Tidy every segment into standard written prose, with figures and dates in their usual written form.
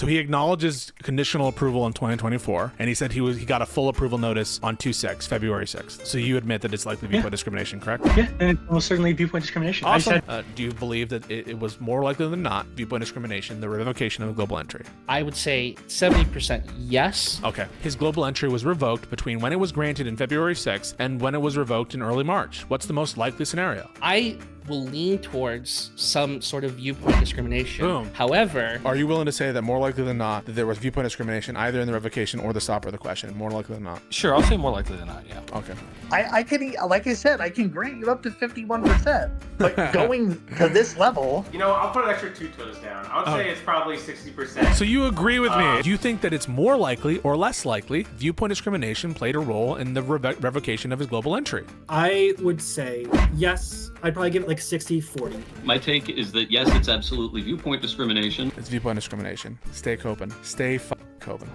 So he acknowledges conditional approval in 2024, and he said he got a full approval notice on February 6th. So you admit that it's likely viewpoint discrimination, correct? Yeah, and almost certainly viewpoint discrimination. Awesome. Do you believe that it was more likely than not viewpoint discrimination, the revocation of the global entry? I would say 70% yes. Okay. His global entry was revoked between when it was granted in February 6th and when it was revoked in early March. What's the most likely scenario? I will lean towards some sort of viewpoint discrimination. Boom. However, are you willing to say that more likely than not that there was viewpoint discrimination either in the revocation or the stop or the question? More likely than not? Sure, I'll say more likely than not, yeah. Okay. I can, like I said, I can grant you up to 51%, but going to this level... You know, I'll put an extra 2 toes down. I would say it's probably 60%. So you agree with me. Do you think that it's more likely or less likely viewpoint discrimination played a role in the revocation of his global entry? I would say yes. I'd probably give it like 60-40. My take is that yes, it's absolutely viewpoint discrimination. It's viewpoint discrimination. Stay coping. Stay coping.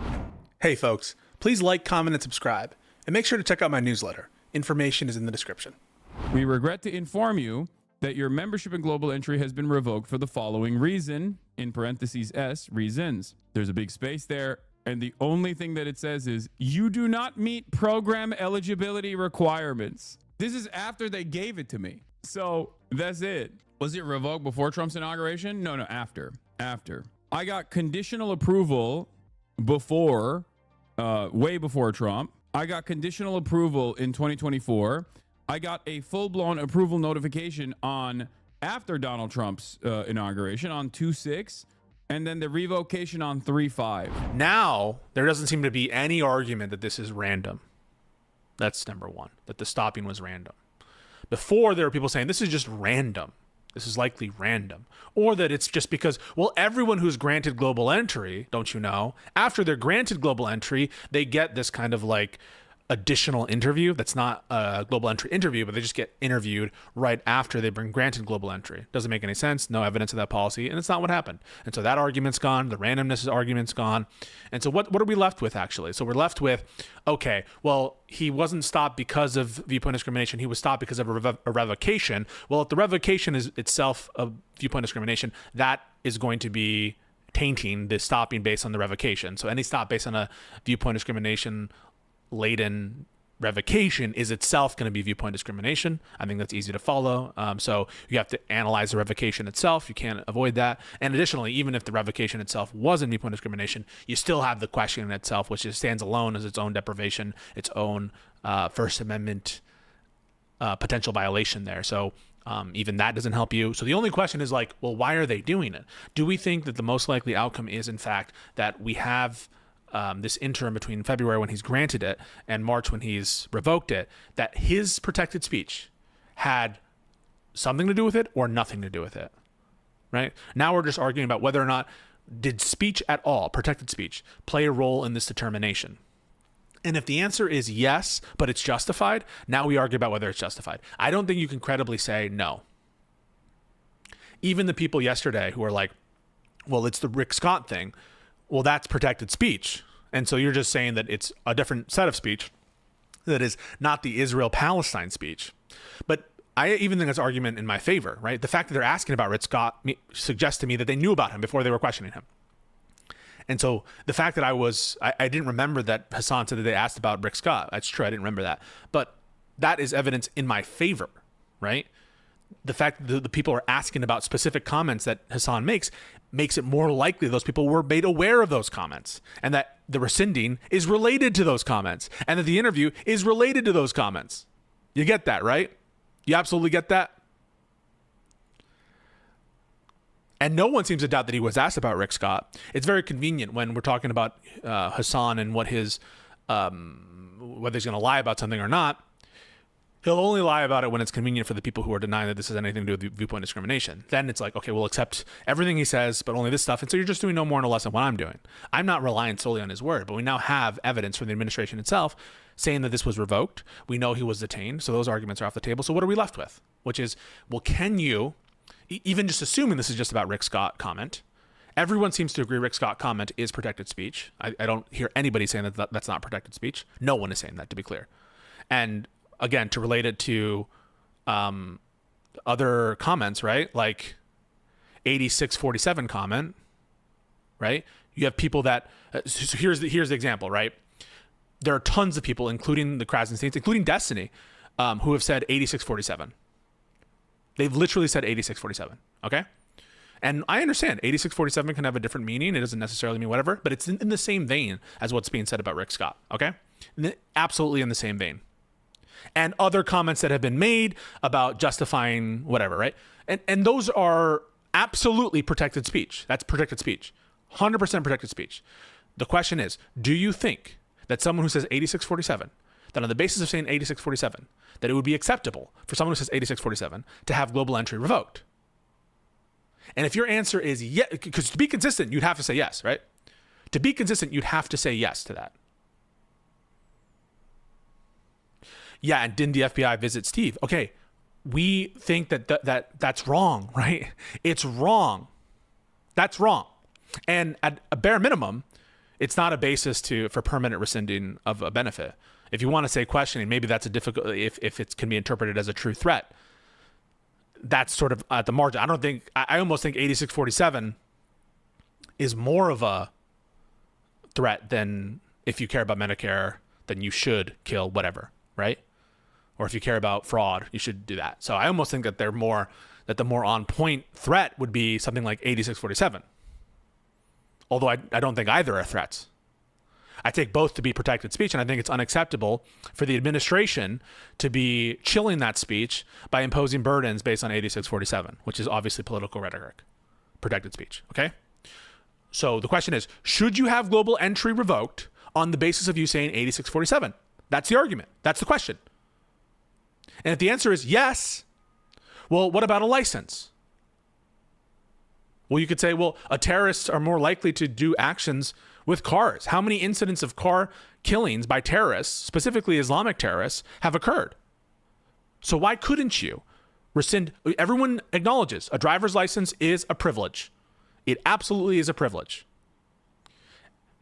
Hey folks, please like, comment, and subscribe. And make sure to check out my newsletter. Information is in the description. We regret to inform you that your membership in Global Entry has been revoked for the following reason, in parentheses S, reasons. There's a big space there, and the only thing that it says is, you do not meet program eligibility requirements. This is after they gave it to me. So that's it. Was it revoked before Trump's inauguration? No, after. I got conditional approval before, way before Trump. I got conditional approval in 2024. I got a full-blown approval notification on after Donald Trump's inauguration on 2/6, and then the revocation on 3/5. Now, there doesn't seem to be any argument that this is random. That's number one, that the stopping was random. Before, there were people saying this is just random. This is likely random. Or that it's just because, well, everyone who's granted global entry, don't you know, after they're granted global entry, they get this kind of like additional interview that's not a global entry interview, but they just get interviewed right after they've been granted global entry. Doesn't make any sense. No evidence of that policy, and it's not what happened. And so that argument's gone. The randomness argument's gone. And so what are we left with, actually? So we're left with, okay, well, he wasn't stopped because of viewpoint discrimination. He was stopped because of a revocation. Well, if the revocation is itself a viewpoint discrimination, that is going to be tainting the stopping based on the revocation. So any stop based on a viewpoint discrimination laden revocation is itself going to be viewpoint discrimination. I think that's easy to follow. So you have to analyze the revocation itself. You can't avoid that. And additionally, even if the revocation itself wasn't viewpoint discrimination, you still have the question itself, which stands alone as its own deprivation, its own First Amendment potential violation there. So even that doesn't help you. So the only question is like, well, why are they doing it? Do we think that the most likely outcome is, in fact, that we have this interim between February when he's granted it and March when he's revoked it, that his protected speech had something to do with it or nothing to do with it, right? Now we're just arguing about whether or not did speech at all, protected speech, play a role in this determination. And if the answer is yes, but it's justified, now we argue about whether it's justified. I don't think you can credibly say no. Even the people yesterday who are like, well, it's the Rick Scott thing. Well, that's protected speech. And so you're just saying that it's a different set of speech that is not the Israel-Palestine speech. But I even think that's argument in my favor, right? The fact that they're asking about Rick Scott suggests to me that they knew about him before they were questioning him. And so the fact that I didn't remember that Hasan said that they asked about Rick Scott. That's true. I didn't remember that. But that is evidence in my favor, right? The fact that the people are asking about specific comments that Hasan makes it more likely those people were made aware of those comments, and that the rescinding is related to those comments, and that the interview is related to those comments. You get that, right? You absolutely get that? And no one seems to doubt that he was asked about Rick Scott. It's very convenient when we're talking about Hasan and what his whether he's going to lie about something or not. He'll only lie about it when it's convenient for the people who are denying that this has anything to do with viewpoint discrimination. Then it's like, okay, we'll accept everything he says, but only this stuff. And so you're just doing no more, no less than what I'm doing. I'm not relying solely on his word, but we now have evidence from the administration itself saying that this was revoked. We know he was detained. So those arguments are off the table. So what are we left with? Which is, well, can you, even just assuming this is just about Rick Scott comment, everyone seems to agree Rick Scott comment is protected speech. I don't hear anybody saying that that's not protected speech. No one is saying that, to be clear. And again, to relate it to other comments, right? Like 8647 comment, right? You have people that, so here's the example, right? There are tons of people, including the Krasensteins, including Destiny, who have said 8647. They've literally said 8647, okay? And I understand 8647 can have a different meaning. It doesn't necessarily mean whatever, but it's in the same vein as what's being said about Rick Scott, okay? Absolutely in the same vein. And other comments that have been made about justifying whatever, right? And those are absolutely protected speech. That's protected speech. 100% protected speech. The question is, do you think that someone who says 8647, that on the basis of saying 8647, that it would be acceptable for someone who says 8647 to have global entry revoked? And if your answer is yes, because to be consistent, you'd have to say yes, right? To be consistent, you'd have to say yes to that. Yeah, and didn't the FBI visit Steve? Okay, we think that's wrong, right? It's wrong. That's wrong. And at a bare minimum, it's not a basis for permanent rescinding of a benefit. If you want to say questioning, maybe that's a difficult, if it can be interpreted as a true threat. That's sort of at the margin. I almost think 8647 is more of a threat than if you care about Medicare, then you should kill whatever, right? Or if you care about fraud, you should do that. So I almost think that the more on point threat would be something like 8647. Although I don't think either are threats. I take both to be protected speech, and I think it's unacceptable for the administration to be chilling that speech by imposing burdens based on 8647, which is obviously political rhetoric. Protected speech, okay? So the question is, should you have global entry revoked on the basis of you saying 8647? That's the argument. That's the question. And if the answer is yes, well, what about a license? Well, you could say, well, terrorists are more likely to do actions with cars. How many incidents of car killings by terrorists, specifically Islamic terrorists, have occurred? So why couldn't you rescind? Everyone acknowledges a driver's license is a privilege. It absolutely is a privilege.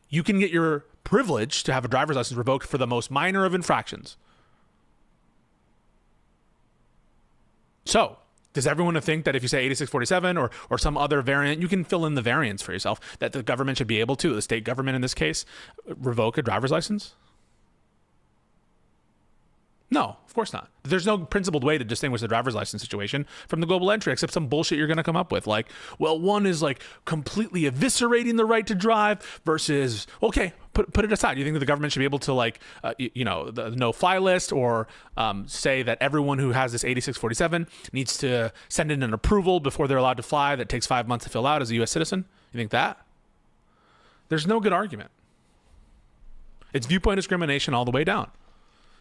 You can get your privilege to have a driver's license revoked for the most minor of infractions. So, does everyone think that if you say 8647 or some other variant, you can fill in the variants for yourself, that the government should be able to, the state government in this case, revoke a driver's license? No, of course not. There's no principled way to distinguish the driver's license situation from the global entry, except some bullshit you're going to come up with. Like, well, one is like completely eviscerating the right to drive versus, okay, put it aside. You think that the government should be able to the no-fly list or say that everyone who has this 8647 needs to send in an approval before they're allowed to fly that takes 5 months to fill out as a U.S. citizen? You think that? There's no good argument. It's viewpoint discrimination all the way down.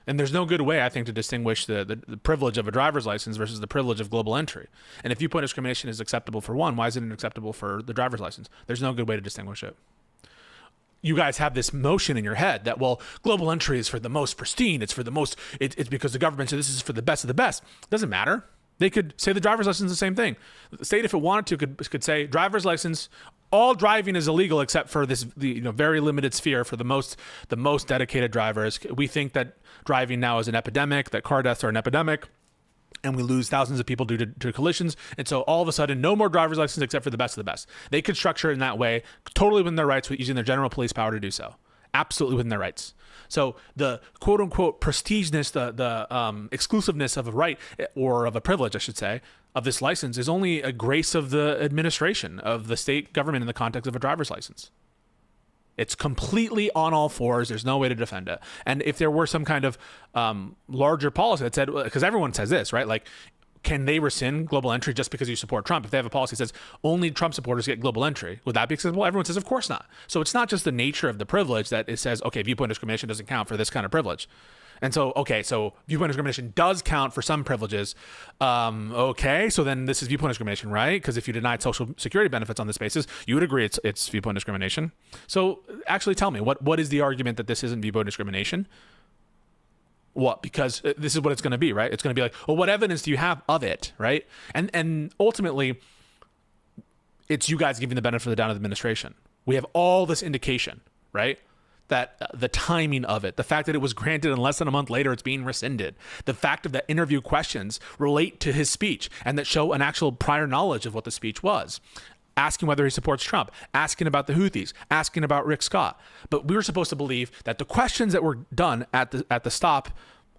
And there's no good way, I think, to distinguish the privilege of a driver's license versus the privilege of global entry. And if viewpoint discrimination is acceptable for one, why isn't it acceptable for the driver's license? There's no good way to distinguish it. You guys have this notion in your head that, well, global entry is for the most pristine. It's for the most, it's because the government said this is for the best of the best. It doesn't matter. They could say the driver's license is the same thing. The state, if it wanted to, could say driver's license, all driving is illegal except for this very limited sphere for the most dedicated drivers. We think that driving now is an epidemic, that car deaths are an epidemic, and we lose thousands of people due to collisions. And so all of a sudden, no more driver's license except for the best of the best. They could structure it in that way, totally within their rights, with using their general police power to do so. Absolutely within their rights. So the quote unquote prestigeness, the exclusiveness of a right, or of a privilege, I should say, of this license is only a grace of the administration of the state government in the context of a driver's license. It's completely on all fours. There's no way to defend it. And if there were some kind of larger policy that said, because everyone says this, right? Like, can they rescind global entry just because you support Trump? If they have a policy that says only Trump supporters get global entry, would that be acceptable? Everyone says, of course not. So it's not just the nature of the privilege that it says, okay, viewpoint discrimination doesn't count for this kind of privilege. And so, okay, so viewpoint discrimination does count for some privileges. Okay, so then this is viewpoint discrimination, right? Because if you denied Social Security benefits on this basis, you would agree it's viewpoint discrimination. So actually tell me, what is the argument that this isn't viewpoint discrimination? What? Because this is what it's going to be, right? It's going to be like, well, what evidence do you have of it, right? And ultimately, it's you guys giving the benefit of the doubt of the administration. We have all this indication, right? That the timing of it, the fact that it was granted and less than a month later it's being rescinded, the fact of that interview questions relate to his speech and that show an actual prior knowledge of what the speech was. asking whether he supports Trump, asking about the Houthis, asking about Rick Scott. But we were supposed to believe that the questions that were done at the stop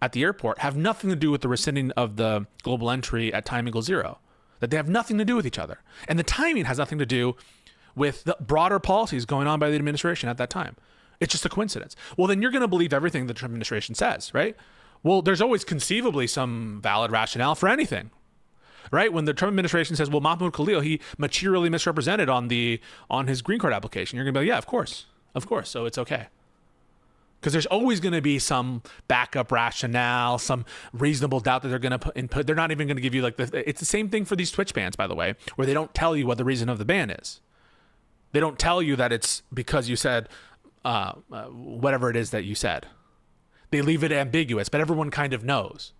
at the airport have nothing to do with the rescinding of the global entry at time equals 0, that they have nothing to do with each other. And the timing has nothing to do with the broader policies going on by the administration at that time. It's just a coincidence. Well, then you're going to believe everything the Trump administration says, right? Well, there's always conceivably some valid rationale for anything, right? When the Trump administration says, well, Mahmoud Khalil, he materially misrepresented on his green card application, you're going to be like, yeah, of course. So it's okay. Because there's always going to be some backup rationale, some reasonable doubt that they're going to input. They're not even going to give you it's the same thing for these Twitch bans, by the way, where they don't tell you what the reason of the ban is. They don't tell you that it's because you said whatever it is that you said. They leave it ambiguous, but everyone kind of knows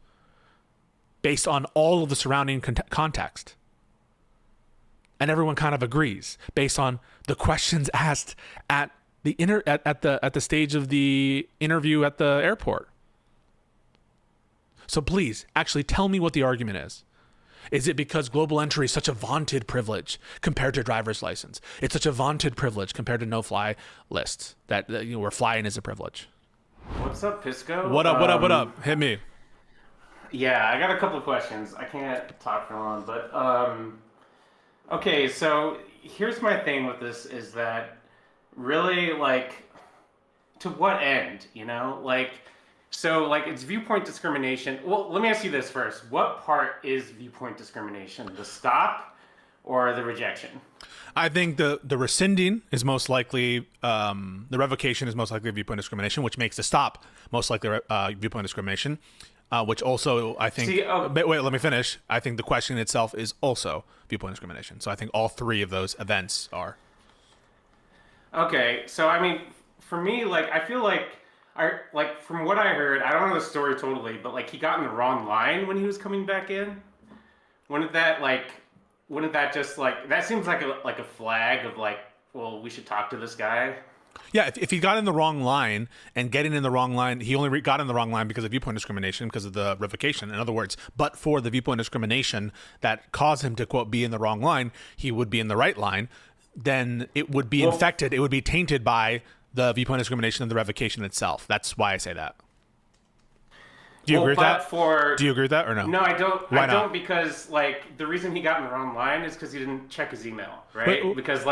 based on all of the surrounding context. And everyone kind of agrees based on the questions asked at the stage of the interview at the airport. So please, actually tell me what the argument is. Is it because global entry is such a vaunted privilege compared to driver's license? It's such a vaunted privilege compared to no-fly lists that where flying is a privilege. What's up, Pisco? What up? Hit me. Yeah, I got a couple of questions. I can't talk for long, but okay. So here's my thing with this: is that really to what end? So it's viewpoint discrimination. Well, let me ask you this first. What part is viewpoint discrimination? The stop or the rejection? I think the rescinding is most likely, the revocation is most likely viewpoint discrimination, which makes the stop most likely viewpoint discrimination, which also I think, wait, let me finish. I think the question itself is also viewpoint discrimination. So I think all three of those events are. Okay, so I mean, for me, I feel from what I heard, I don't know the story totally, but he got in the wrong line when he was coming back in. Wouldn't that just that seems like a flag of well, we should talk to this guy? Yeah, if he got in the wrong line, and getting in the wrong line, he only got in the wrong line because of viewpoint discrimination, because of the revocation. In other words, but for the viewpoint discrimination that caused him to, quote, be in the wrong line, he would be in the right line. Then it would be infected. It would be tainted by the viewpoint discrimination and the revocation itself. That's why I say that. Do you agree with that? Do you agree with that or no? No, I don't. Why I not? don't, because the reason he got in the wrong line is because he didn't check his email, right? Because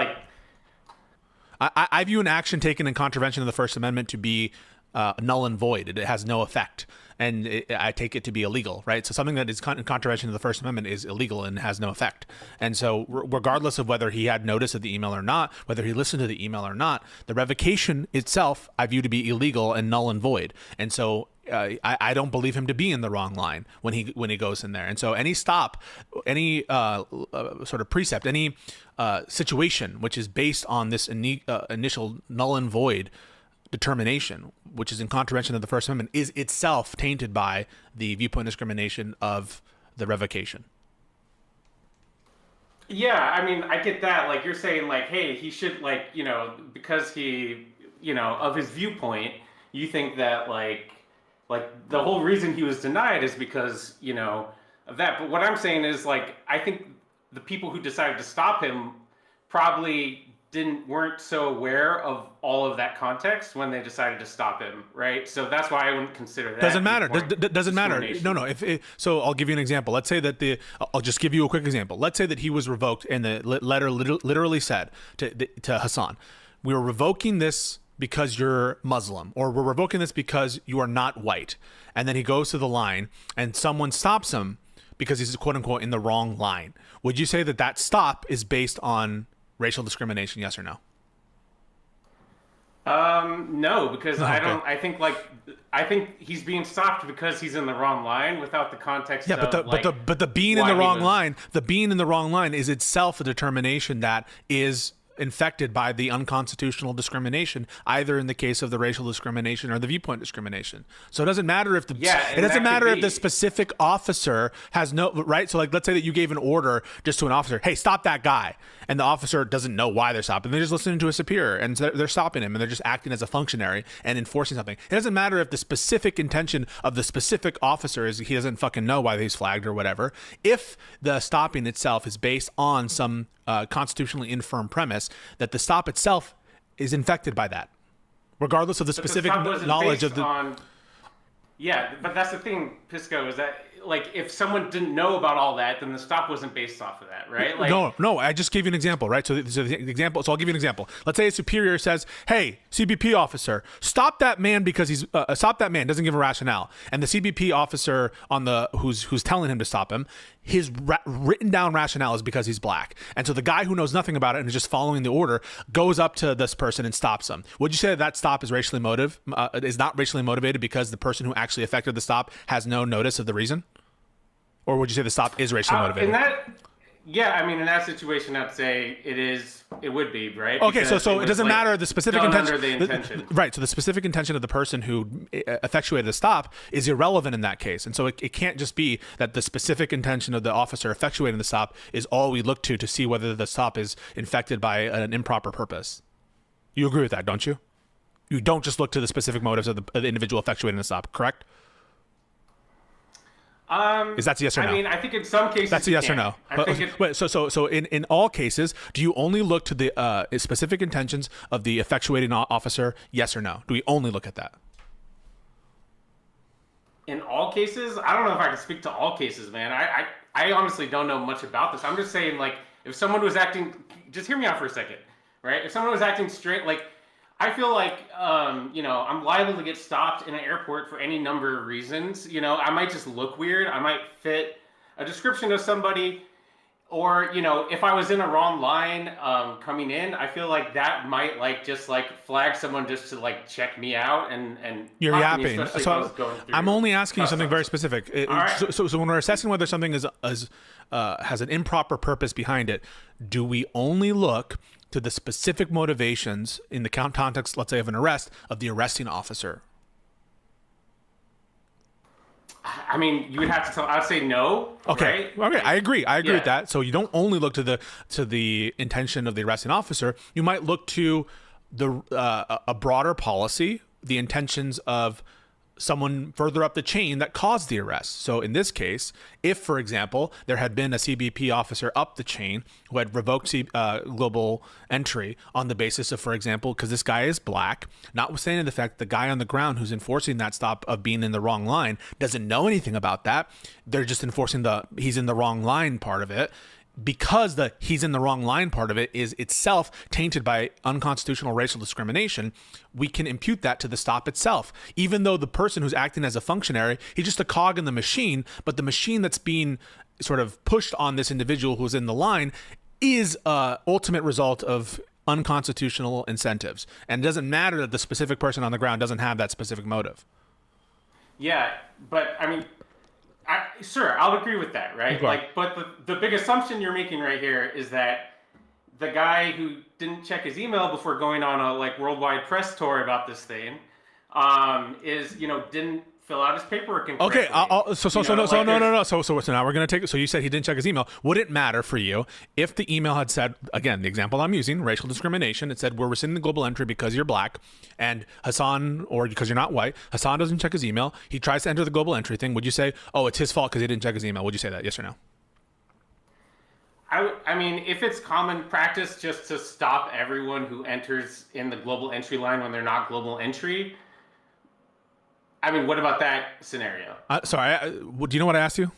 I view an action taken in contravention of the First Amendment to be null and void. It has no effect, and I take it to be illegal, right? So something that is in contravention of the First Amendment is illegal and has no effect. And so regardless of whether he had notice of the email or not, whether he listened to the email or not, the revocation itself I view to be illegal and null and void. And so I don't believe him to be in the wrong line when he goes in there. And so any stop, any sort of precept, any situation which is based on this initial null and void determination, which is in contravention of the First Amendment, is itself tainted by the viewpoint discrimination of the revocation. yeah, I mean, I get that. You're saying hey, he should because he of his viewpoint, you think that the whole reason he was denied is because of that. But what I'm saying is I think the people who decided to stop him probably weren't so aware of all of that context when they decided to stop him, right? So that's why I wouldn't consider that. Doesn't matter. Doesn't matter. No. So I'll give you an example. Let's say that I'll just give you a quick example. Let's say that he was revoked, and the letter literally said to Hasan, "We were revoking this because you're Muslim, or we're revoking this because you are not white." And then he goes to the line, and someone stops him because he's quote unquote in the wrong line. Would you say that stop is based on racial discrimination? Yes or no? No, because Okay. I think he's being stopped because he's in the wrong line without the context. Yeah, but the being in the wrong line, is itself a determination that is infected by the unconstitutional discrimination, either in the case of the racial discrimination or the viewpoint discrimination. So it doesn't matter if the specific officer has no right. So let's say that you gave an order just to an officer, hey, stop that guy, and the officer doesn't know why they're stopping. They're just listening to a superior, and they're stopping him, and they're just acting as a functionary and enforcing something. It doesn't matter if the specific intention of the specific officer is he doesn't fucking know why he's flagged or whatever. If the stopping itself is based on some constitutionally infirm premise that the stop itself is infected by that, regardless of the specific knowledge of the. Yeah, but that's the thing, Pisco, is that like if someone didn't know about all that, then the stop wasn't based off of that, right? Like, no. I just gave you an example, right? So the example. So I'll give you an example. Let's say a superior says, "Hey, CBP officer, stop that man because he's stop that man." Doesn't give a rationale, and the CBP officer on the who's telling him to stop him, his written down rationale is because he's black, and so the guy who knows nothing about it and is just following the order goes up to this person and stops him. Would you say that stop is racially is not racially motivated because the person who actually effected the stop has no notice of the reason? Or would you say the stop is racially motivated? In that situation, I'd say it would be, right? Okay, so it doesn't matter the specific intention. Under the intention. Right, so the specific intention of the person who effectuated the stop is irrelevant in that case. And so it can't just be that the specific intention of the officer effectuating the stop is all we look to see whether the stop is infected by an improper purpose. You agree with that, don't you? You don't just look to the specific motives of the individual effectuating the stop, correct? Is that a yes or no? I mean, I think in some cases that's a yes or no. So in all cases, do you only look to the specific intentions of the effectuating officer? Yes or no? Do we only look at that? In all cases, I don't know if I can speak to all cases, man. I honestly don't know much about this. I'm just saying, like, if someone was acting, just hear me out for a second, right? If someone was acting straight, like, I feel like, I'm liable to get stopped in an airport for any number of reasons. You know, I might just look weird. I might fit a description of somebody. Or, if I was in a wrong line coming in, I feel like that might, flag someone just to, check me out and you're yapping. So I'm only asking you something very specific. Right. So when we're assessing whether something has an improper purpose behind it, do we only look to the specific motivations in the context, let's say, of an arrest, of the arresting officer? I mean, you would have to tell. I'd say no. Okay. Right? Okay. I agree with that. So you don't only look to the intention of the arresting officer. You might look to a broader policy, the intentions of someone further up the chain that caused the arrest. So in this case, if, for example, there had been a CBP officer up the chain who had revoked global entry on the basis of, for example, because this guy is black, notwithstanding the fact the guy on the ground who's enforcing that stop of being in the wrong line doesn't know anything about that, they're just enforcing he's in the wrong line part of it. Because the he's in the wrong line part of it is itself tainted by unconstitutional racial discrimination, we can impute that to the stop itself. Even though the person who's acting as a functionary, he's just a cog in the machine, but the machine that's being sort of pushed on this individual who's in the line is a ultimate result of unconstitutional incentives. And it doesn't matter that the specific person on the ground doesn't have that specific motive. Yeah, but I mean, sure, I'll agree with that, right? Okay. But the big assumption you're making right here is that the guy who didn't check his email before going on a worldwide press tour about this thing, didn't fill out his paperwork incorrectly. Okay, no. So now we're gonna take it. So you said he didn't check his email. Would it matter for you if the email had said, again, the example I'm using, racial discrimination? It said we're rescinding the global entry because you're black, and Hasan, or because you're not white, Hasan doesn't check his email. He tries to enter the global entry thing. Would you say, oh, it's his fault because he didn't check his email? Would you say that? Yes or no? I mean, if it's common practice just to stop everyone who enters in the global entry line when they're not global entry. I mean, what about that scenario? Sorry, do you know what I asked you?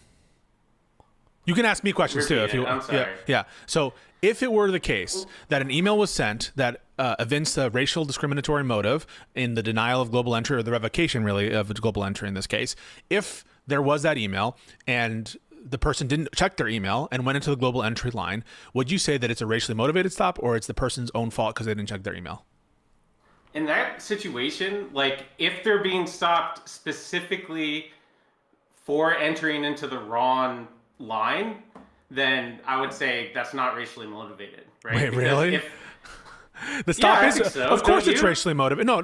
You can ask me questions too. If you, I'm sorry. Yeah. So if it were the case that an email was sent that evinced a racial discriminatory motive in the denial of global entry, or the revocation, really, of global entry in this case, if there was that email and the person didn't check their email and went into the global entry line, would you say that it's a racially motivated stop, or it's the person's own fault because they didn't check their email? In that situation, if they're being stopped specifically for entering into the wrong line, then I would say that's not racially motivated, right? Wait, Because really? The stop I is, think so. of course, Don't it's you? racially motivated. No,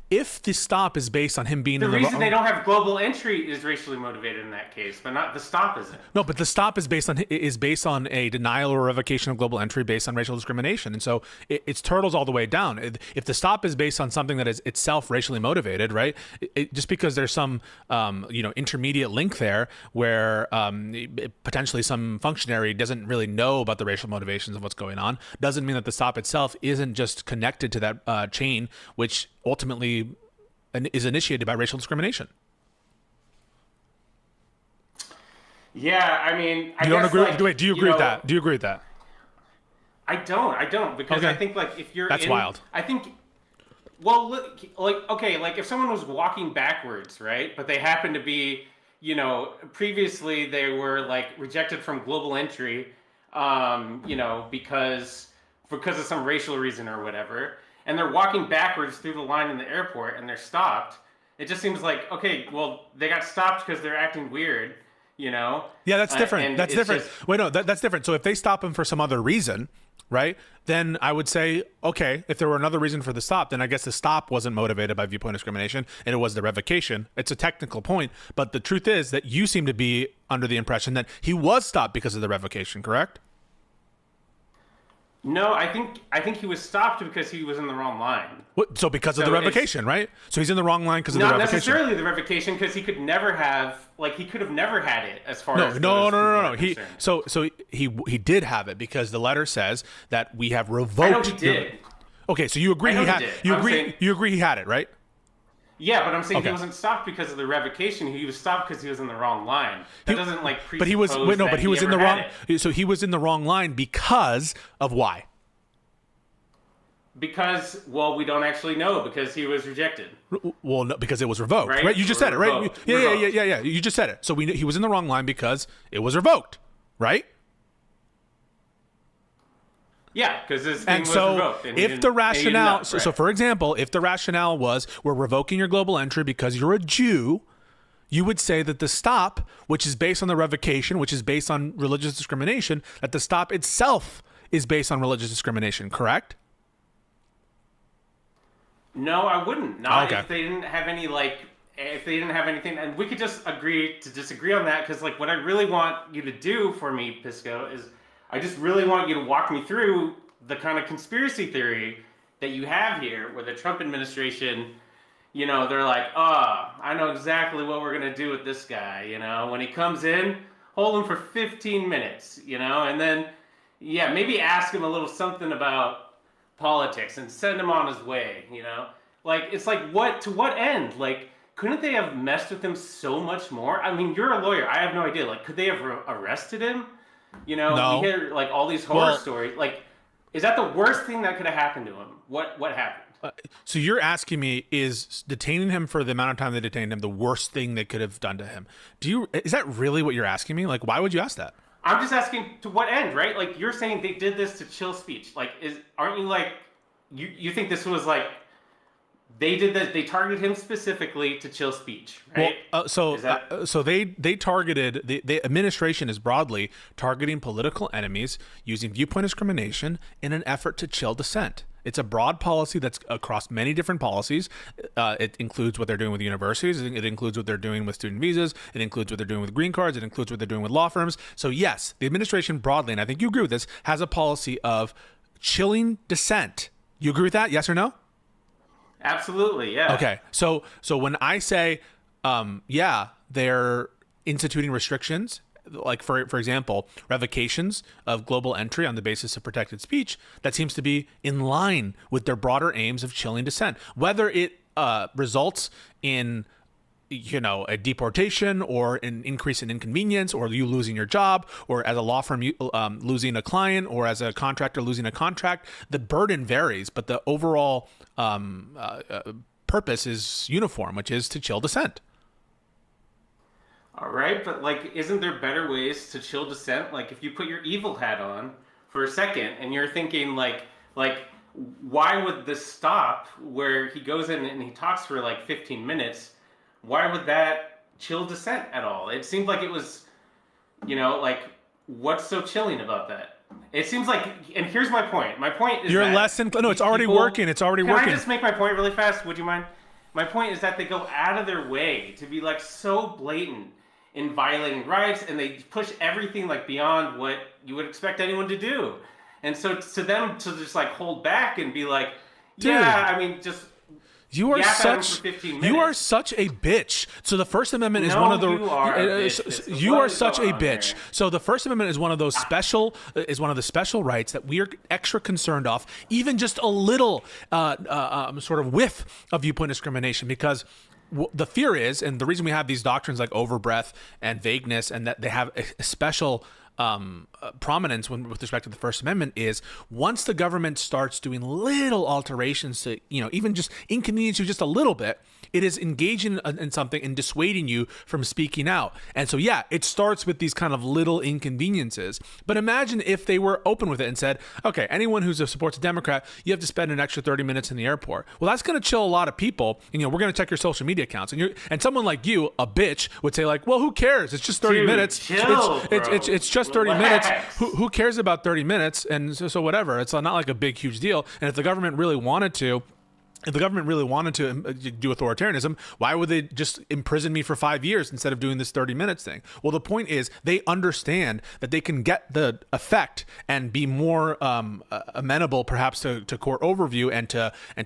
if the stop is based on him being The in the reason wrong, they don't have global entry is racially motivated in that case, but not the stop isn't. no, but the stop is based on a denial or revocation of global entry based on racial discrimination, and so it's turtles all the way down. If the stop is based on something that is itself racially motivated, right? Just because there's some intermediate link there where potentially some functionary doesn't really know about the racial motivations of what's going on, doesn't mean that the stop itself isn't just connected to that chain, which ultimately is initiated by racial discrimination. Yeah, I mean, I You don't guess, agree? like, Wait, do you agree with that? Do you agree with that? I don't, because Okay. I think like if you're That's wild. I think, well, look, like okay, like if someone was walking backwards, right, but they happen to be, previously they were like rejected from global entry, because of some racial reason or whatever, and they're walking backwards through the line in the airport and they're stopped. It just seems like, okay, well, they got stopped because they're acting weird, Yeah, that's different. and That's it's different. just- Wait, no, that's different. So if they stop him for some other reason, right, then I would say, okay, if there were another reason for the stop, then I guess the stop wasn't motivated by viewpoint discrimination and it was the revocation. It's a technical point, but the truth is that you seem to be under the impression that he was stopped because of the revocation, correct? No, I think he was stopped because he was in the wrong line. So because of So the it's- revocation, right? So he's in the wrong line because of the Not revocation. necessarily the revocation, because he could have never had it as far as No. those people are He concerned. he did have it because the letter says that we have I know revoked. he did. Okay, so you agree I know he he had. did. You I'm agree. saying- You agree he had it, right? Yeah, but I'm saying Okay. he wasn't stopped because of the revocation. He was stopped because he was in the wrong line. That doesn't like presuppose But he was wait, no, that but he was in the ever wrong. had it. So he was in the wrong line because of why? Because, well, we don't actually know, because he was rejected. Well, no, because it was revoked, right? Right? You just said it, right? Revoked. Yeah. Revoked. You just said it. So he was in the wrong line because it was revoked, right? Yeah, because his thing And was so, revoked. And he if didn't- the and he did rationale, not, so right. for example, if the rationale was we're revoking your global entry because you're a Jew, you would say that the stop, which is based on the revocation, which is based on religious discrimination, that the stop itself is based on religious discrimination, correct? No, I wouldn't. Not Okay. if they didn't have any, if they didn't have anything. And we could just agree to disagree on that, because, what I really want you to do for me, Pisco, is I just really want you to walk me through the kind of conspiracy theory that you have here, where the Trump administration, they're like, I know exactly what we're going to do with this guy, when he comes in, hold him for 15 minutes, and then, maybe ask him a little something about politics and send him on his way, it's like, to what end? Couldn't they have messed with him so much more? I mean, you're a lawyer. I have no idea. Could they have arrested him? No. We hear all these horror stories. Is that the worst thing that could have happened to him? What happened? So you're asking me, is detaining him for the amount of time they detained him the worst thing they could have done to him? Is that really what you're asking me? Why would you ask that? I'm just asking, to what end, right? You're saying they did this to chill speech. Aren't you you think this was they did this, they targeted him specifically to chill speech, right? Well, so they targeted the administration is broadly targeting political enemies using viewpoint discrimination in an effort to chill dissent. It's a broad policy that's across many different policies. It includes what they're doing with universities. It includes what they're doing with student visas. It includes what they're doing with green cards. It includes what they're doing with law firms. So yes, the administration broadly, and I think you agree with this, has a policy of chilling dissent. You agree with that? Yes or no? Absolutely, yeah. Okay. So when I say, they're instituting restrictions, for example, revocations of global entry on the basis of protected speech, that seems to be in line with their broader aims of chilling dissent. Whether it results in a deportation or an increase in inconvenience, or you losing your job, or as a law firm losing a client, or as a contractor losing a contract, the burden varies, but the overall purpose is uniform, which is to chill dissent. All right, but isn't there better ways to chill dissent? If you put your evil hat on for a second and you're thinking why would this stop where he goes in and he talks for 15 minutes? Why would that chill dissent at all? It seemed like it was, what's so chilling about that? it seems like, and here's my point. My point is You're that less than no. It's already people- working. It's already Can working. I just make my point really fast? Would you mind? My point is that they go out of their way to be like so blatant in violating rights, and they push everything like beyond what you would expect anyone to do. And so to them to just like hold back and be like, Dude. yeah, I mean, just You are yap at 'em such for 15 you are minutes. such a bitch. So the First Amendment is No, one of the you are a bitch. This is you what are is such a going on bitch. here. So the First Amendment is one of those special rights that we are extra concerned of, even just a little sort of whiff of viewpoint discrimination, because the fear is, and the reason we have these doctrines like overbreath and vagueness, and that they have a special prominence with respect to the First Amendment, is once the government starts doing little alterations to, even just inconvenience you just a little bit, it is engaging in something and dissuading you from speaking out. And so, yeah, it starts with these kind of little inconveniences. But imagine if they were open with it and said, okay, anyone who supports a Democrat, you have to spend an extra 30 minutes in the airport. Well, that's going to chill a lot of people. And, we're going to check your social media accounts. And someone like you, a bitch, would say like, well, who cares? It's just 30 Dude, minutes. chill, It's just 30 Relax. minutes. Who cares about 30 minutes? And so whatever. It's not like a big, huge deal. And if the government really wanted to, do authoritarianism, why would they just imprison me for 5 years instead of doing this 30 minutes thing? Well, the point is they understand that they can get the effect and be more amenable perhaps to court overview and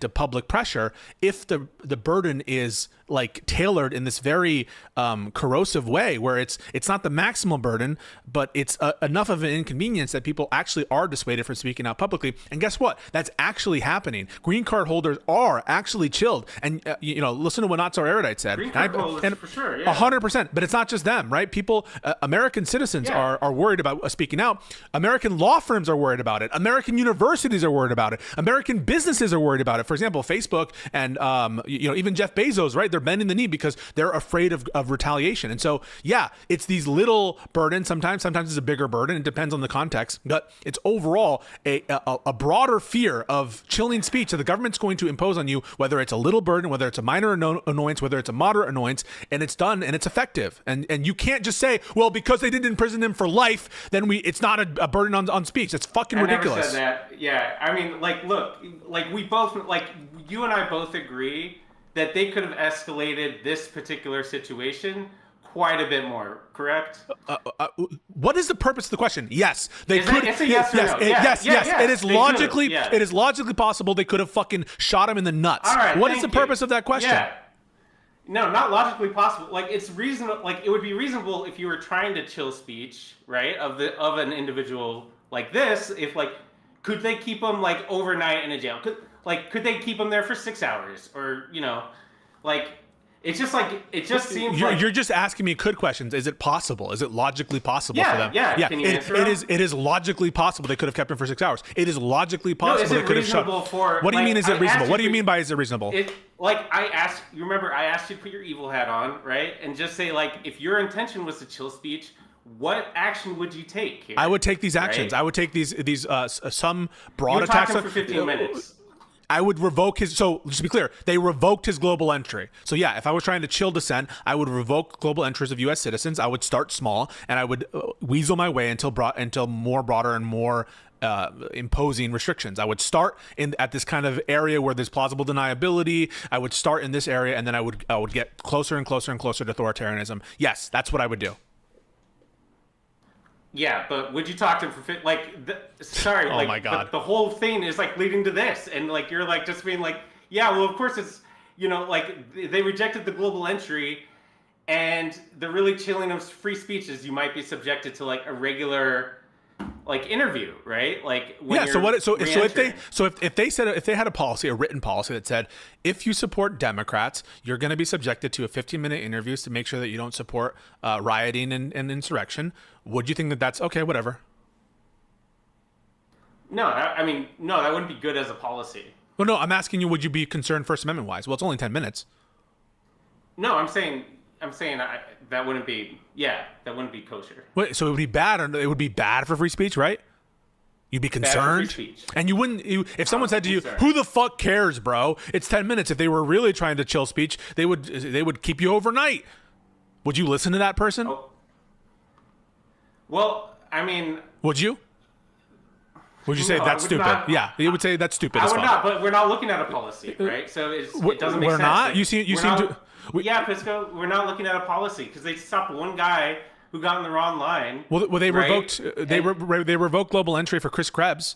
to public pressure if the burden is like tailored in this very corrosive way, where it's not the maximal burden, but it's enough of an inconvenience that people actually are dissuaded from speaking out publicly. And guess what? That's actually happening. Green card holders are actually chilled. And listen to what Not So Erudite said. Green card holders, for sure, yeah. 100%. But it's not just them, right? People, American citizens Yeah. are worried about speaking out. American law firms are worried about it. American universities are worried about it. American businesses are worried about it. For example, Facebook and even Jeff Bezos, right? They're bending the knee because they're afraid of retaliation. And so, yeah, it's these little burdens. Sometimes it's a bigger burden. It depends on the context. But it's overall a broader fear of chilling speech that the government's going to impose on you, whether it's a little burden, whether it's a minor annoyance, whether it's a moderate annoyance, and it's done and it's effective. And you can't just say, well, because they didn't imprison them for life, then it's not a burden on speech. It's fucking ridiculous. I never said that. Yeah, I mean, like, look, like we both, like you and I both agree that they could have escalated this particular situation quite a bit more, correct? What is the purpose of the question? Yes, they Is could. it- it's a yes or no? Yeah, yes. yeah, It is they logically. could, yeah. It is logically possible they could have fucking shot him in the nuts. All right, What is the thank you. purpose of that question? Yeah. No, not logically possible. Like it's reasonable. Like it would be reasonable if you were trying to chill speech, right? Of an individual like this. If like, could they keep them like overnight in a jail? Could they keep them there for 6 hours, or like? It's just like it just seems You're just asking me could questions. Is it possible? Is it logically possible for them? Yeah. Can you answer it them? is. It is logically possible they could have kept him for 6 hours. It is logically possible is they it could have shot. reasonable for? What do you like, mean? Is it I reasonable? asked What do you for- mean by is it reasonable? Like I asked, you remember I asked you to put your evil hat on, right? And just say like, if your intention was to chill speech, what action would you take here? I would take these actions. Right? I would take these some broad You would talk attacks. to him for 15 minutes. I would revoke his. So just to be clear, they revoked his global entry. So yeah, if I was trying to chill dissent, I would revoke global entries of U.S. citizens. I would start small and I would weasel my way until more broader and more imposing restrictions. I would start at this kind of area where there's plausible deniability. I would start in this area, and then I would get closer and closer and closer to authoritarianism. Yes, that's what I would do. Yeah, but would you talk to him for sorry, Oh like my God. But the whole thing is like leading to this, and like you're like just being like, yeah, well, of course it's like they rejected the global entry, and the really chilling of free speech is you might be subjected to like a regular like interview, right? Like when Yeah. So you're what? So re-entering. if they had a written policy that said if you support Democrats, you're going to be subjected to a 15-minute interviews to make sure that you don't support rioting and insurrection. Would you think that that's okay? Whatever. No, I mean, no, that wouldn't be good as a policy. Well, no, I'm asking you, would you be concerned First Amendment wise? Well, it's only 10 minutes. No, I'm saying that wouldn't be, that wouldn't be kosher. Wait, so it would be bad, or it would be bad for free speech, right? You'd be for free concerned, speech. and you wouldn't. If someone said to you, concerned. "Who the fuck cares, bro? It's 10 minutes." If they were really trying to chill speech, they would keep you overnight. Would you listen to that person? Oh. Well, I mean, Would you? Would you say No, I that's would stupid? not. Yeah, you would say that's stupid. I as would fuck. not, but we're not looking at a policy, right? So it doesn't make We're sense. not. Like, You seem we're to. not- Yeah, Pisco, we're not looking at a policy because they stopped one guy who got in the wrong line. Well, they right? revoked. They revoked global entry for Chris Krebs.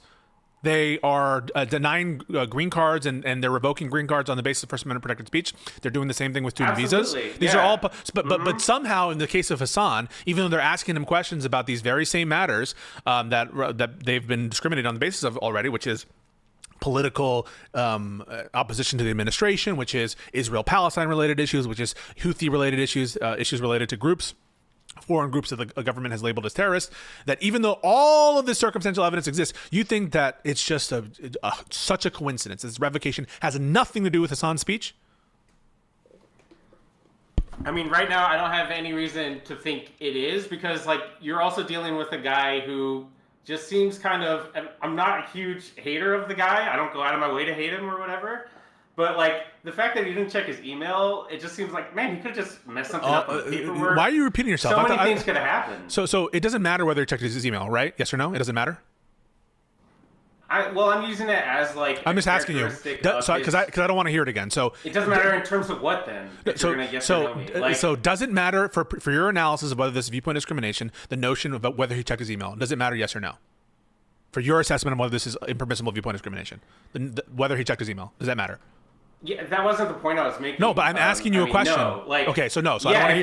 They are denying green cards and they're revoking green cards on the basis of First Amendment protected speech. They're doing the same thing with student visas. Absolutely, These are yeah. all, but somehow in the case of Hasan, even though they're asking him questions about these very same matters that they've been discriminated on the basis of already, which is political opposition to the administration, which is Israel-Palestine related issues, which is Houthi related issues, issues related to groups, foreign groups that the government has labeled as terrorists, that even though all of this circumstantial evidence exists, you think that it's just such a coincidence. This revocation has nothing to do with Hasan's speech? I mean, right now, I don't have any reason to think it is because, like, you're also dealing with a guy who just seems kind of. I'm not a huge hater of the guy. I don't go out of my way to hate him or whatever. But, like, the fact that he didn't check his email, it just seems like, man, he could have just messed something up with paperwork. Why are you repeating yourself? So many things could have happened. So it doesn't matter whether he checked his email, right? Yes or no? It doesn't matter? Well, I'm using it as, like, I'm just asking you. Because I don't want to hear it again. So it doesn't matter in terms of what, then? If you're gonna yes or no me. Like, so does it matter for your analysis of whether this is viewpoint discrimination, the notion of whether he checked his email, does it matter yes or no? For your assessment of whether this is impermissible viewpoint discrimination, whether he checked his email, does that matter? Yeah, that wasn't the point I was making. No, but I'm asking you a question. No, like, okay, so no, so yeah, I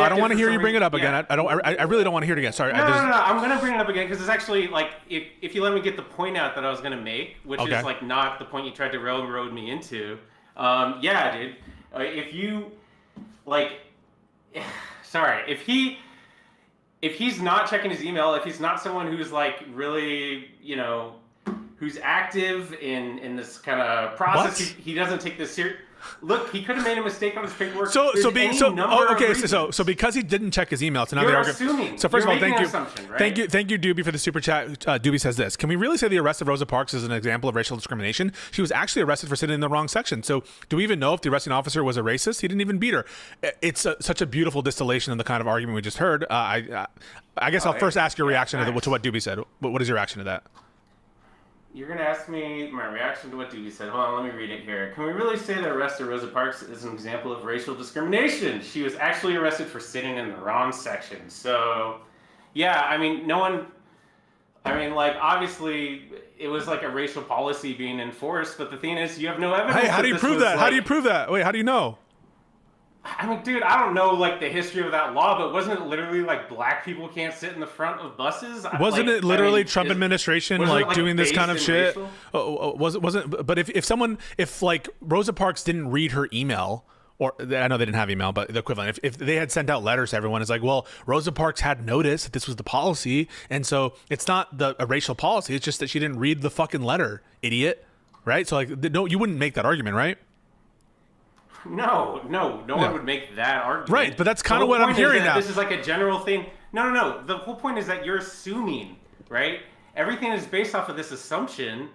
don't want to hear you bring it up again. Yeah. I really don't want to hear it again. Sorry. No, I'm gonna bring it up again because it's actually like if you let me get the point out that I was gonna make, which is like not the point you tried to railroad me into. Yeah, dude. If you like, sorry, if he's not checking his email, if he's not someone who's like really, who's active in this kind of process, he doesn't take this serious. Look, he could have made a mistake on his paperwork. So because he didn't check his email, so now they're assuming. So first of all, thank you, right? thank you, Doobie, for the super chat. Doobie says this: can we really say the arrest of Rosa Parks is an example of racial discrimination? She was actually arrested for sitting in the wrong section. So do we even know if the arresting officer was a racist? He didn't even beat her. It's such a beautiful distillation of the kind of argument we just heard. I guess I'll first ask your reaction to what Doobie said. What is your reaction to that? You're going to ask me my reaction to what Dewey said. Hold on, let me read it here. Can we really say the arrest of Rosa Parks is an example of racial discrimination? She was actually arrested for sitting in the wrong section. So, yeah, I mean, obviously, it was like a racial policy being enforced, but the thing is, you have no evidence. Hey, how do you prove that? How do you prove that? Wait, how do you know? I mean, dude, I don't know, like, the history of that law, but wasn't it literally, like, black people can't sit in the front of buses? Wasn't it literally Trump administration, like, doing this kind of shit? Wasn't, but if like, Rosa Parks didn't read her email, or, I know they didn't have email, but the equivalent, if they had sent out letters to everyone, it's like, well, Rosa Parks had noticed that this was the policy, and so it's not a racial policy, it's just that she didn't read the fucking letter, idiot, right? So, like, no, you wouldn't make that argument, right? No one would make that argument. Right, but that's kind of what I'm hearing now. This is like a general thing. No. The whole point is that you're assuming, right? Everything is based off of this assumption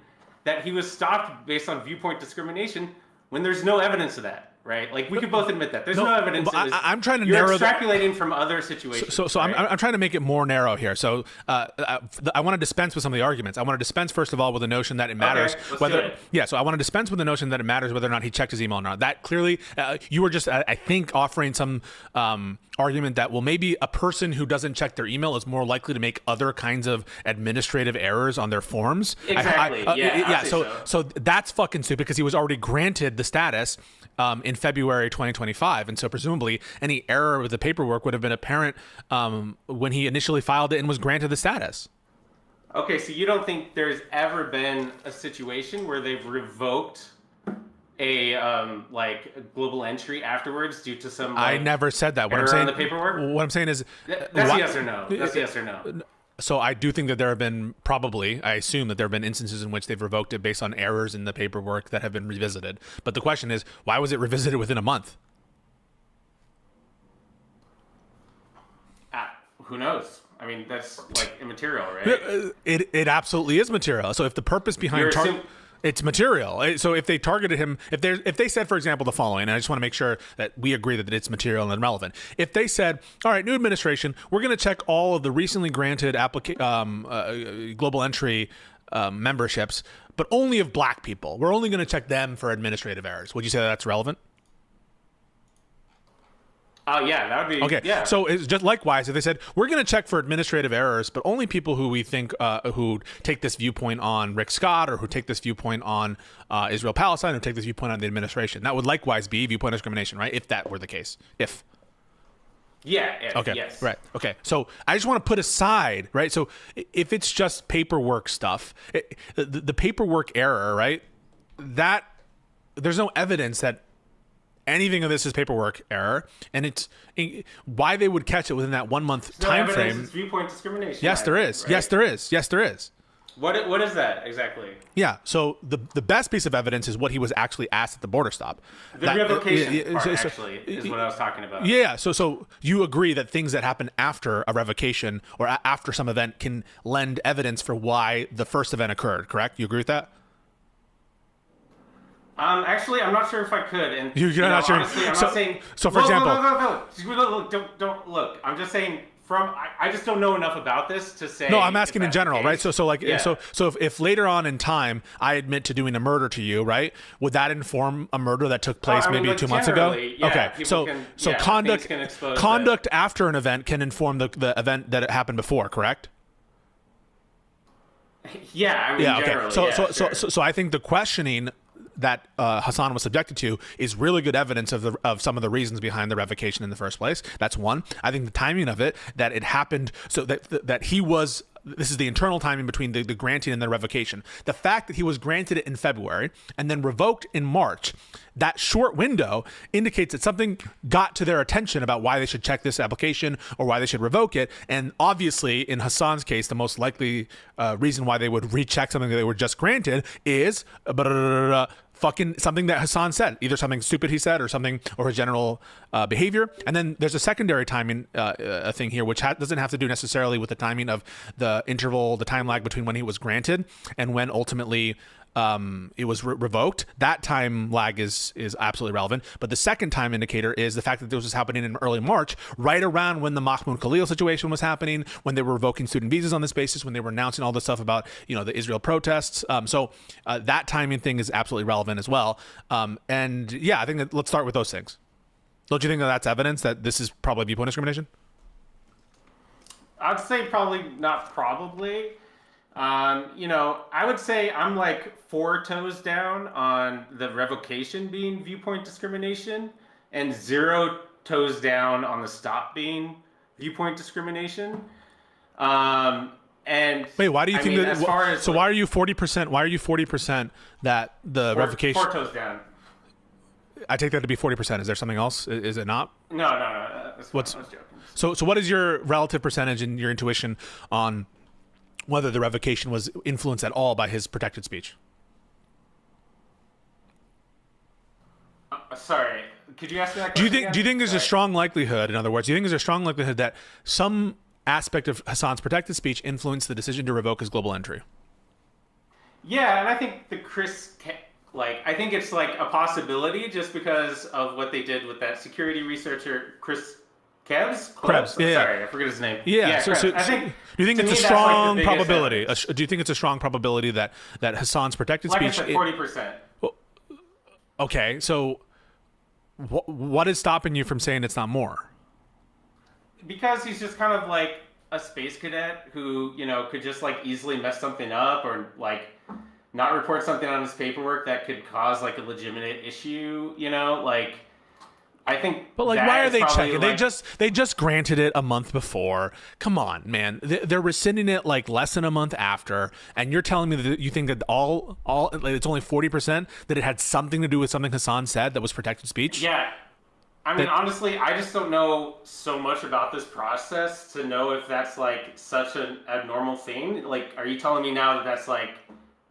that he was stopped based on viewpoint discrimination when there's no evidence of that, right? Like, we could both admit that. There's no evidence. I'm trying to you're narrow extrapolating from other situations. So right? I'm trying to make it more narrow here. So I want to dispense with some of the arguments. I want to dispense, first of all, with the notion that it matters So I want to dispense with the notion that it matters whether or not he checked his email or not. That clearly, you were just, I think, offering some argument that, well, maybe a person who doesn't check their email is more likely to make other kinds of administrative errors on their forms. Exactly. So that's fucking stupid because he was already granted the status in February 2025, and so presumably any error with the paperwork would have been apparent when he initially filed it and was granted the status. Okay, so you don't think there's ever been a situation where they've revoked a global entry afterwards due to some I never said that. What I'm saying, the paperwork? What I'm saying is that's yes or no. That's yes or no. So I do think that there have been I assume that there have been instances in which they've revoked it based on errors in the paperwork that have been revisited. But the question is, why was it revisited within a month? Who knows? I mean, that's like immaterial, right? It absolutely is material. So if the purpose behind it's material. So if they targeted him, if they said, for example, the following, and I just want to make sure that we agree that it's material and relevant. If they said, all right, new administration, we're going to check all of the recently granted global entry memberships, but only of black people. We're only going to check them for administrative errors. Would you say that that's relevant? Oh yeah, that would be Okay. Yeah. So it's just likewise, if they said we're going to check for administrative errors, but only people who we think who take this viewpoint on Rick Scott or who take this viewpoint on Israel Palestine or take this viewpoint on the administration, that would likewise be viewpoint discrimination, right? If that were the case, if. Yeah. Okay. Yes. Right. Okay. So I just want to put aside, right? So if it's just paperwork stuff, the paperwork error, right? That there's no evidence that anything of this is paperwork error, and it's why they would catch it within that 1 month No time evidence frame. it's viewpoint discrimination. Yes, there is. Right? Yes, there is. Yes, there is. What is that exactly? Yeah. So the best piece of evidence is what he was actually asked at the border stop. The revocation part actually is what I was talking about. Yeah. So you agree that things that happen after a revocation or after some event can lend evidence for why the first event occurred, correct? You agree with that? Actually, I'm not sure if I could. And You're not sure. Honestly, I'm So- not saying. so for example- look, don't look. I'm just saying. I just don't know enough about this to say. No, I'm asking if in that's the general, right? case. So if later on in time I admit to doing a murder to you, right? Would that inform a murder that took place I mean, maybe like, 2 months ago? generally, yeah, Okay. people So can- so yeah, conduct things can expose conduct after an event can inform the event that it happened before, correct? Yeah, I mean, Yeah. Okay. generally, So sure. I think the questioning that Hasan was subjected to is really good evidence of some of the reasons behind the revocation in the first place. That's one. I think the timing of it, that it happened, so that he was. This is the internal timing between the granting and the revocation. The fact that he was granted it in February and then revoked in March, that short window indicates that something got to their attention about why they should check this application or why they should revoke it. And obviously, in Hasan's case, the most likely reason why they would recheck something that they were just granted is fucking something that Hasan said, either something stupid he said or something, or his general behavior. And then there's a secondary timing thing here, which doesn't have to do necessarily with the timing of the interval, the time lag between when he was granted and when ultimately it was revoked. That time lag is absolutely relevant. But the second time indicator is the fact that this was happening in early March, right around when the Mahmoud Khalil situation was happening, when they were revoking student visas on this basis, when they were announcing all this stuff about, the Israel protests. So that timing thing is absolutely relevant as well. And yeah, I think that let's start with those things. Don't you think that that's evidence that this is probably viewpoint discrimination? I'd say probably not probably. I would say I'm like 4 toes down on the revocation being viewpoint discrimination and 0 toes down on the stop being viewpoint discrimination. And wait, why do you think that? as far as Why are you 40%? Why are you 40% that the revocation? 4 toes down. I take that to be 40%. Is there something else? Is it not? No. That's fine. I was joking. So what is your relative percentage and your intuition on whether the revocation was influenced at all by his protected speech? Sorry, could you ask me that Do question you think there's a Sorry. strong likelihood, in other words, do you think there's a strong likelihood that some aspect of Hasan's protected speech influenced the decision to revoke his global entry? Yeah, and I think I think it's like a possibility just because of what they did with that security researcher Chris Krebs. Yeah. Sorry, I forget his name. Yeah. Krebs. So I think. do you think to it's me, a that's, like, the strong biggest probability? evidence. Do you think it's a strong probability that Hasan's protected Like I speech? said, 40%. Okay, so what is stopping you from saying it's not more? Because he's just kind of like a space cadet who, could just like easily mess something up or like not report something on his paperwork that could cause like a legitimate issue, I think. But like, that why are is they probably, checking? like, They just granted it a month before. Come on, man. They're rescinding it like less than a month after, and you're telling me that you think that all like, it's only 40% that it had something to do with something Hasan said that was protected speech? Yeah. I mean, honestly, I just don't know so much about this process to know if that's like such an abnormal thing. Like, are you telling me now that that's like,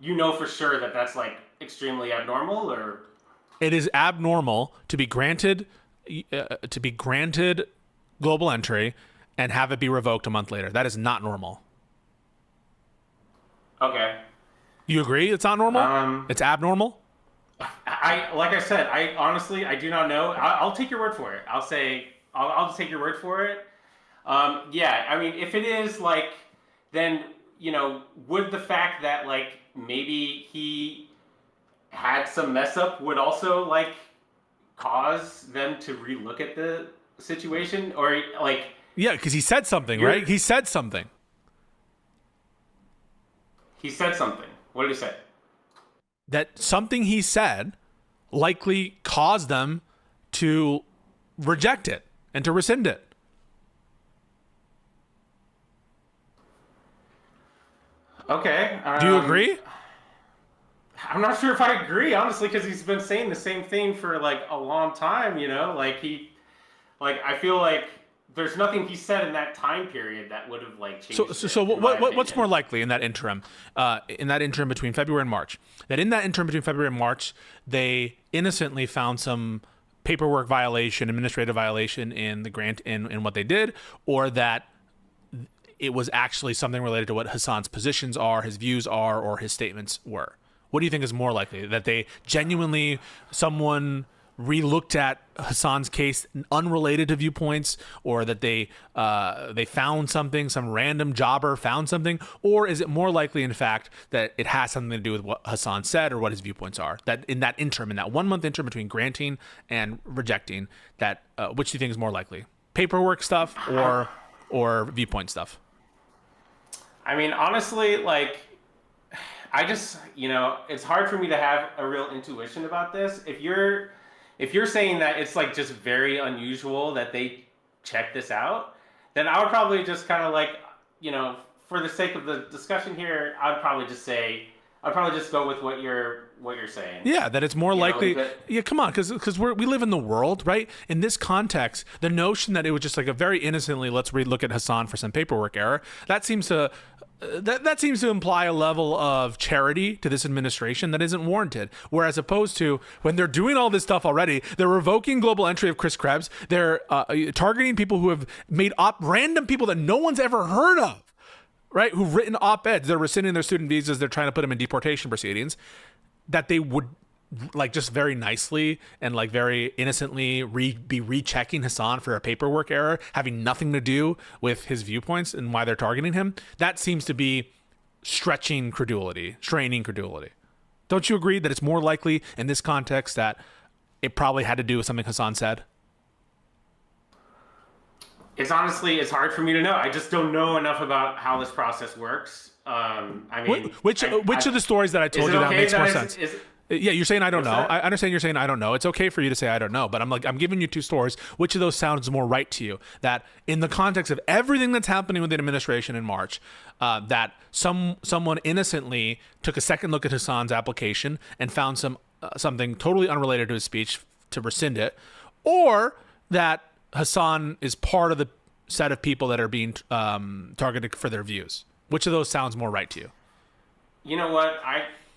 for sure that that's like extremely abnormal, or? It is abnormal to be granted global entry and have it be revoked a month later. That is not normal. Okay. You agree? It's not normal. It's abnormal. Like I said, I honestly do not know. I'll take your word for it. I'll just take your word for it. Yeah, I mean, if it is like, then you know, would the fact that like maybe he had some mess up would also like cause them to relook at the situation, or like? Yeah, because he said something, right? He said something. He said something. What did he say? That something he said likely caused them to reject it and to rescind it. Okay. Do you agree? I'm not sure if I agree, honestly, because he's been saying the same thing for like a long time, you know? Like I feel like there's nothing he said in that time period that would have like changed. So what's more likely in that interim between February and March? That in that interim between February and March, they innocently found some paperwork violation, administrative violation in the grant in what they did, or that it was actually something related to what Hasan's positions are, his views are, or his statements were. What do you think is more likely? That they genuinely, someone re-looked at Hasan's case unrelated to viewpoints, or that they found something, some random jobber found something, or is it more likely, in fact, that it has something to do with what Hasan said or what his viewpoints are? That in that interim, in that 1 month interim between granting and rejecting, that which do you think is more likely? Paperwork stuff or viewpoint stuff? I mean, honestly, like, I just, you know, it's hard for me to have a real intuition about this. If you're saying that it's like just very unusual that they check this out, then I would probably just kind of like, you know, for the sake of the discussion here, I'd probably just go with what you're saying. Yeah, that it's more likely. Yeah, come on, because we live in the world, right? In this context, the notion that it was just like a very innocently, let's relook at Hasan for some paperwork error, that seems to imply a level of charity to this administration that isn't warranted. Whereas opposed to when they're doing all this stuff already, they're revoking global entry of Chris Krebs, they're targeting people who have made random people that no one's ever heard of, right? Who've written op-eds, they're rescinding their student visas, they're trying to put them in deportation proceedings, that they would like just very nicely and like very innocently be rechecking Hasan for a paperwork error, having nothing to do with his viewpoints and why they're targeting him. That seems to be straining credulity. Don't you agree that it's more likely in this context that it probably had to do with something Hasan said? It's hard for me to know. I just don't know enough about how this process works. I mean, which of the stories that I told you that makes more sense? Yeah, you're saying I don't know. I understand you're saying I don't know. It's okay for you to say I don't know, but I'm giving you two stories. Which of those sounds more right to you? That in the context of everything that's happening with the administration in March, that someone innocently took a second look at Hasan's application and found something totally unrelated to his speech to rescind it, or that Hasan is part of the set of people that are being targeted for their views. Which of those sounds more right to you? You know what?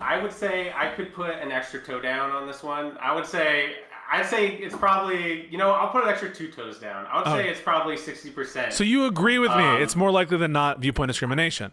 I would say I could put an extra toe down on this one. I'd say it's probably, you know, I'll put an extra 2 toes down. I would say it's probably 60%. So you agree with me? It's more likely than not viewpoint discrimination.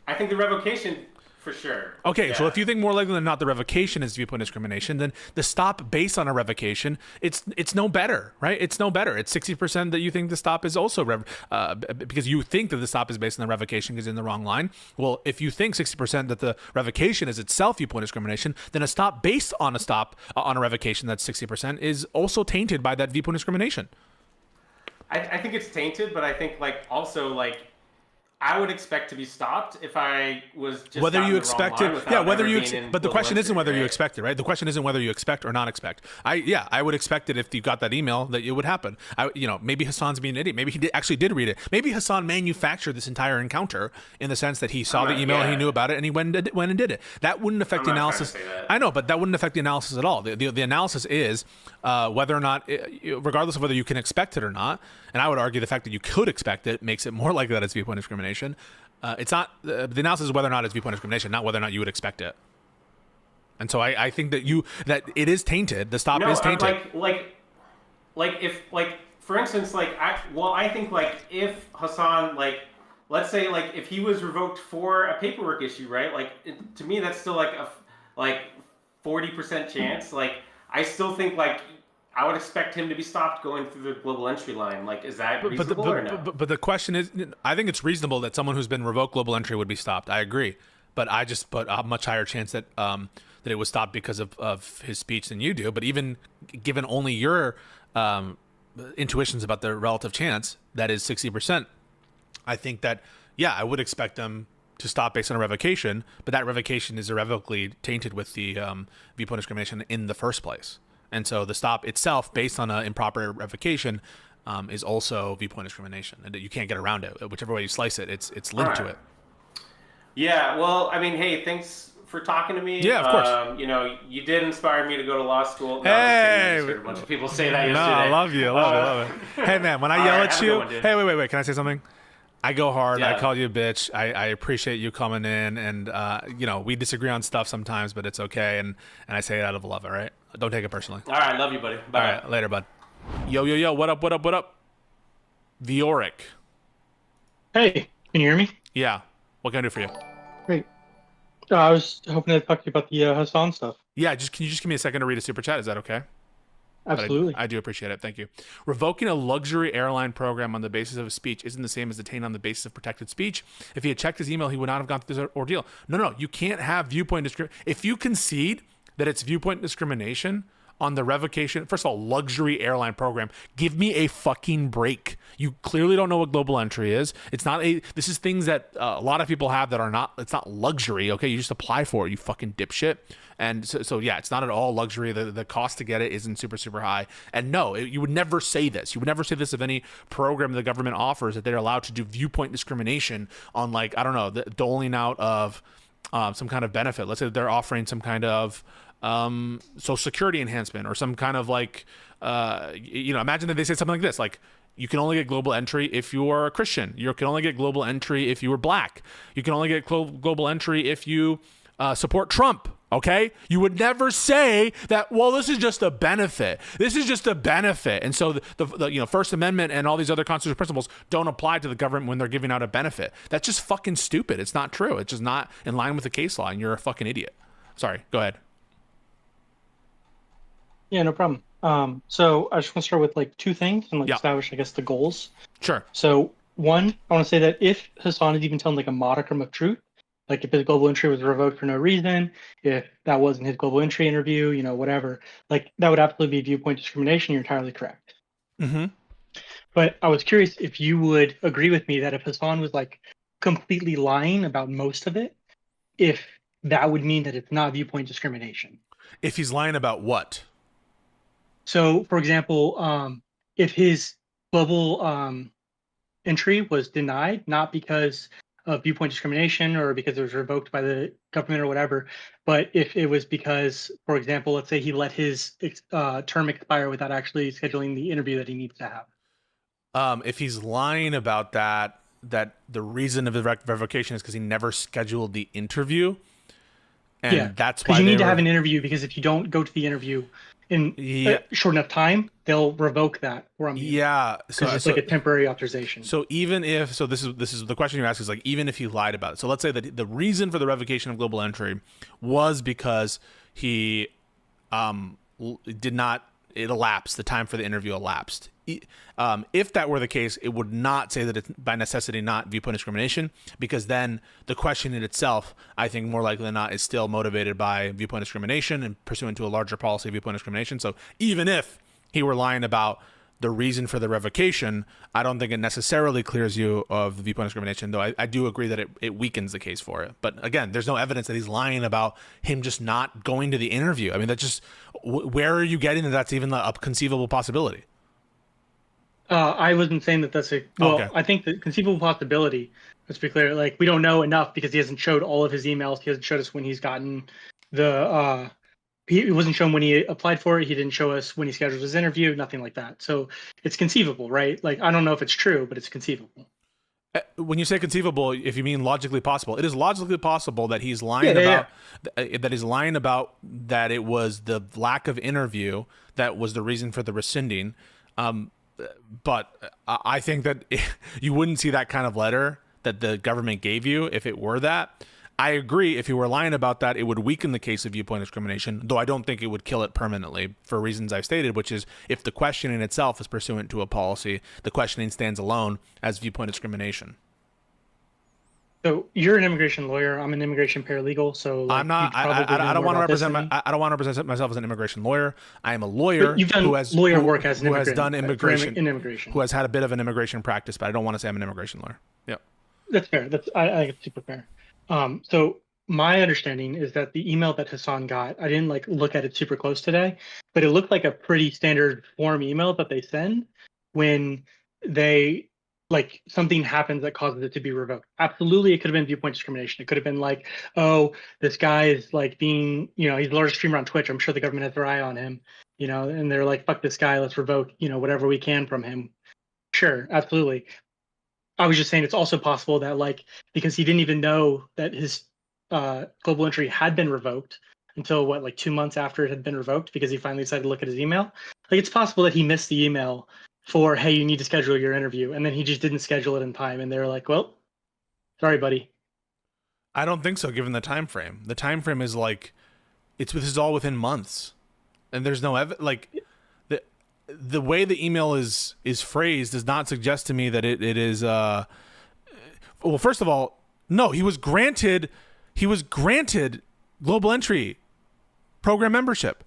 I think the revocation, for sure. Okay, Yeah. so if you think more likely than not the revocation is viewpoint discrimination, then the stop based on a revocation, it's no better, right? It's no better. It's 60% that you think the stop is also because you think that the stop is based on the revocation because it's in the wrong line. Well, if you think 60% that the revocation is itself viewpoint discrimination, then a stop based on a revocation that's 60% is also tainted by that viewpoint discrimination. I think it's tainted, but I think also I would expect to be stopped if I was just whether you expect it, but the question isn't whether you right? expect it, right? The question isn't whether you expect or not expect. I would expect it if you got that email that it would happen. Maybe Hasan's being an idiot. Maybe he actually did read it. Maybe Hasan manufactured this entire encounter in the sense that he saw the email and he knew about it and he went and did it. That wouldn't affect the analysis. I know, but that wouldn't affect the analysis at all. The analysis is whether or not, regardless of whether you can expect it or not. And I would argue the fact that you could expect it makes it more likely that it's viewpoint discrimination. It's not the analysis is whether or not it's viewpoint discrimination, not whether or not you would expect it. And so I think that it is tainted. The stop is tainted. If for instance, I think if Hasan, let's say if he was revoked for a paperwork issue, right? To me that's still a 40% chance. I still think I would expect him to be stopped going through the global entry line. Like, is that reasonable or no? But the question is, I think it's reasonable that someone who's been revoked global entry would be stopped. I agree, but I just put a much higher chance that that it was stopped because of his speech than you do. But even given only your intuitions about the relative chance, that is 60%. I think that, yeah, I would expect them to stop based on a revocation, but that revocation is irrevocably tainted with the viewpoint discrimination in the first place. And so the stop itself, based on an improper revocation, is also viewpoint discrimination, and you can't get around it. Whichever way you slice it, it's linked to it. Yeah, well, I mean, hey, thanks for talking to me. Yeah, of course. You know, you did inspire me to go to law school. No, Hey! I just heard a bunch of people say that yesterday. No, I love you. I love it. Hey, man, when I yell at you, hey, wait. Can I say something? I go hard. Yeah. I call you a bitch. I appreciate you coming in, and you know, we disagree on stuff sometimes, but it's okay. And I say it out of love. All right, don't take it personally. All right, love you, buddy. Bye. All right, later, bud. Yo. What up? Vioric. Hey, can you hear me? Yeah. What can I do for you? Great. I was hoping to talk to you about the Hasan stuff. Yeah. Can you just give me a second to read a super chat? Is that okay? Absolutely. I do appreciate it. Thank you. Revoking a luxury airline program on the basis of a speech isn't the same as detaining on the basis of protected speech. If he had checked his email, he would not have gone through this ordeal. No. You can't have viewpoint discrimination. If you concede that it's viewpoint discrimination on the revocation, first of all, luxury airline program, give me a fucking break. You clearly don't know what global entry is. This is things that a lot of people have that are not, it's not luxury. Okay. You just apply for it, you fucking dipshit. And so yeah, it's not at all luxury. The cost to get it isn't super, super high. And no, you would never say this. You would never say this of any program the government offers, that they're allowed to do viewpoint discrimination on, like, I don't know, the doling out of some kind of benefit. Let's say they're offering some kind of social security enhancement or some kind of like, imagine that they say something like this, like, you can only get global entry if you are a Christian. You can only get global entry if you are black. You can only get global entry if you support Trump. Okay, you would never say that. Well, this is just a benefit. This is just a benefit, and so the First Amendment and all these other constitutional principles don't apply to the government when they're giving out a benefit. That's just fucking stupid. It's not true. It's just not in line with the case law, and you're a fucking idiot. Sorry. Go ahead. Yeah, no problem. So I just want to start with like two things and establish, I guess, the goals. Sure. So one, I want to say that if Hasan is even telling like a modicum of truth, like if his global entry was revoked for no reason, if that wasn't his global entry interview, whatever, like that would absolutely be viewpoint discrimination. You're entirely correct. Mm-hmm. But I was curious if you would agree with me that if Hasan was like completely lying about most of it, if that would mean that it's not viewpoint discrimination. If he's lying about what? So, for example, if his global entry was denied, not because of viewpoint discrimination or because it was revoked by the government or whatever, but if it was because, for example, let's say he let his term expire without actually scheduling the interview that he needs to have. If he's lying about that the reason of the revocation is because he never scheduled the interview, and that's why you need to have an interview, because if you don't go to the interview in short enough time, they'll revoke that from you. Yeah, so it's like a temporary authorization. So even if this is the question you ask is like, even if he lied about it. So let's say that the reason for the revocation of global entry was because he did not. It elapsed. The time for the interview elapsed. If that were the case, it would not say that it's by necessity not viewpoint discrimination, because then the question in itself, I think more likely than not, is still motivated by viewpoint discrimination and pursuant to a larger policy of viewpoint discrimination. So even if he were lying about the reason for the revocation, I don't think it necessarily clears you of the viewpoint discrimination, though I do agree that it weakens the case for it. But again, there's no evidence that he's lying about him just not going to the interview. I mean, that's just, where are you getting that that's even a conceivable possibility? I wasn't saying that that's okay. I think the conceivable possibility, let's be clear, like we don't know enough because he hasn't showed all of his emails. He hasn't showed us when he's gotten the, he wasn't shown when he applied for it. He didn't show us when he scheduled his interview, nothing like that. So it's conceivable, right? Like, I don't know if it's true, but it's conceivable. When you say conceivable, if you mean logically possible, it is logically possible that he's lying that he's lying about that it was the lack of interview that was the reason for the rescinding. But I think that you wouldn't see that kind of letter that the government gave you if it were that. I agree. If you were lying about that, it would weaken the case of viewpoint discrimination, though I don't think it would kill it permanently for reasons I've stated, which is if the questioning itself is pursuant to a policy, the questioning stands alone as viewpoint discrimination. So you're an immigration lawyer. I'm an immigration paralegal. So like, I'm not. I don't want to represent. I don't want to represent myself as an immigration lawyer. I am a lawyer. But you've done who has lawyer work as an who has immigrant, done immigration in immigration. who has had a bit of an immigration practice, but I don't want to say I'm an immigration lawyer. Yep. That's fair. I think it's super fair. So my understanding is that the email that Hasan got, I didn't like look at it super close today, but it looked like a pretty standard form email that they send when they like something happens that causes it to be revoked. Absolutely, it could have been viewpoint discrimination. It could have been like, oh, this guy is like being, he's the largest streamer on Twitch. I'm sure the government has their eye on him, and they're like, fuck this guy, let's revoke, whatever we can from him. Sure, absolutely. I was just saying it's also possible that like, because he didn't even know that his global entry had been revoked until like 2 months after it had been revoked, because he finally decided to look at his email. Like it's possible that he missed the email for, hey, you need to schedule your interview, and then he just didn't schedule it in time, and they were like, well, sorry, buddy. I don't think so, given the time frame. The time frame is like, this is all within months, and there's no like the way the email is phrased does not suggest to me that it is. Well, first of all, no, he was granted global entry program membership.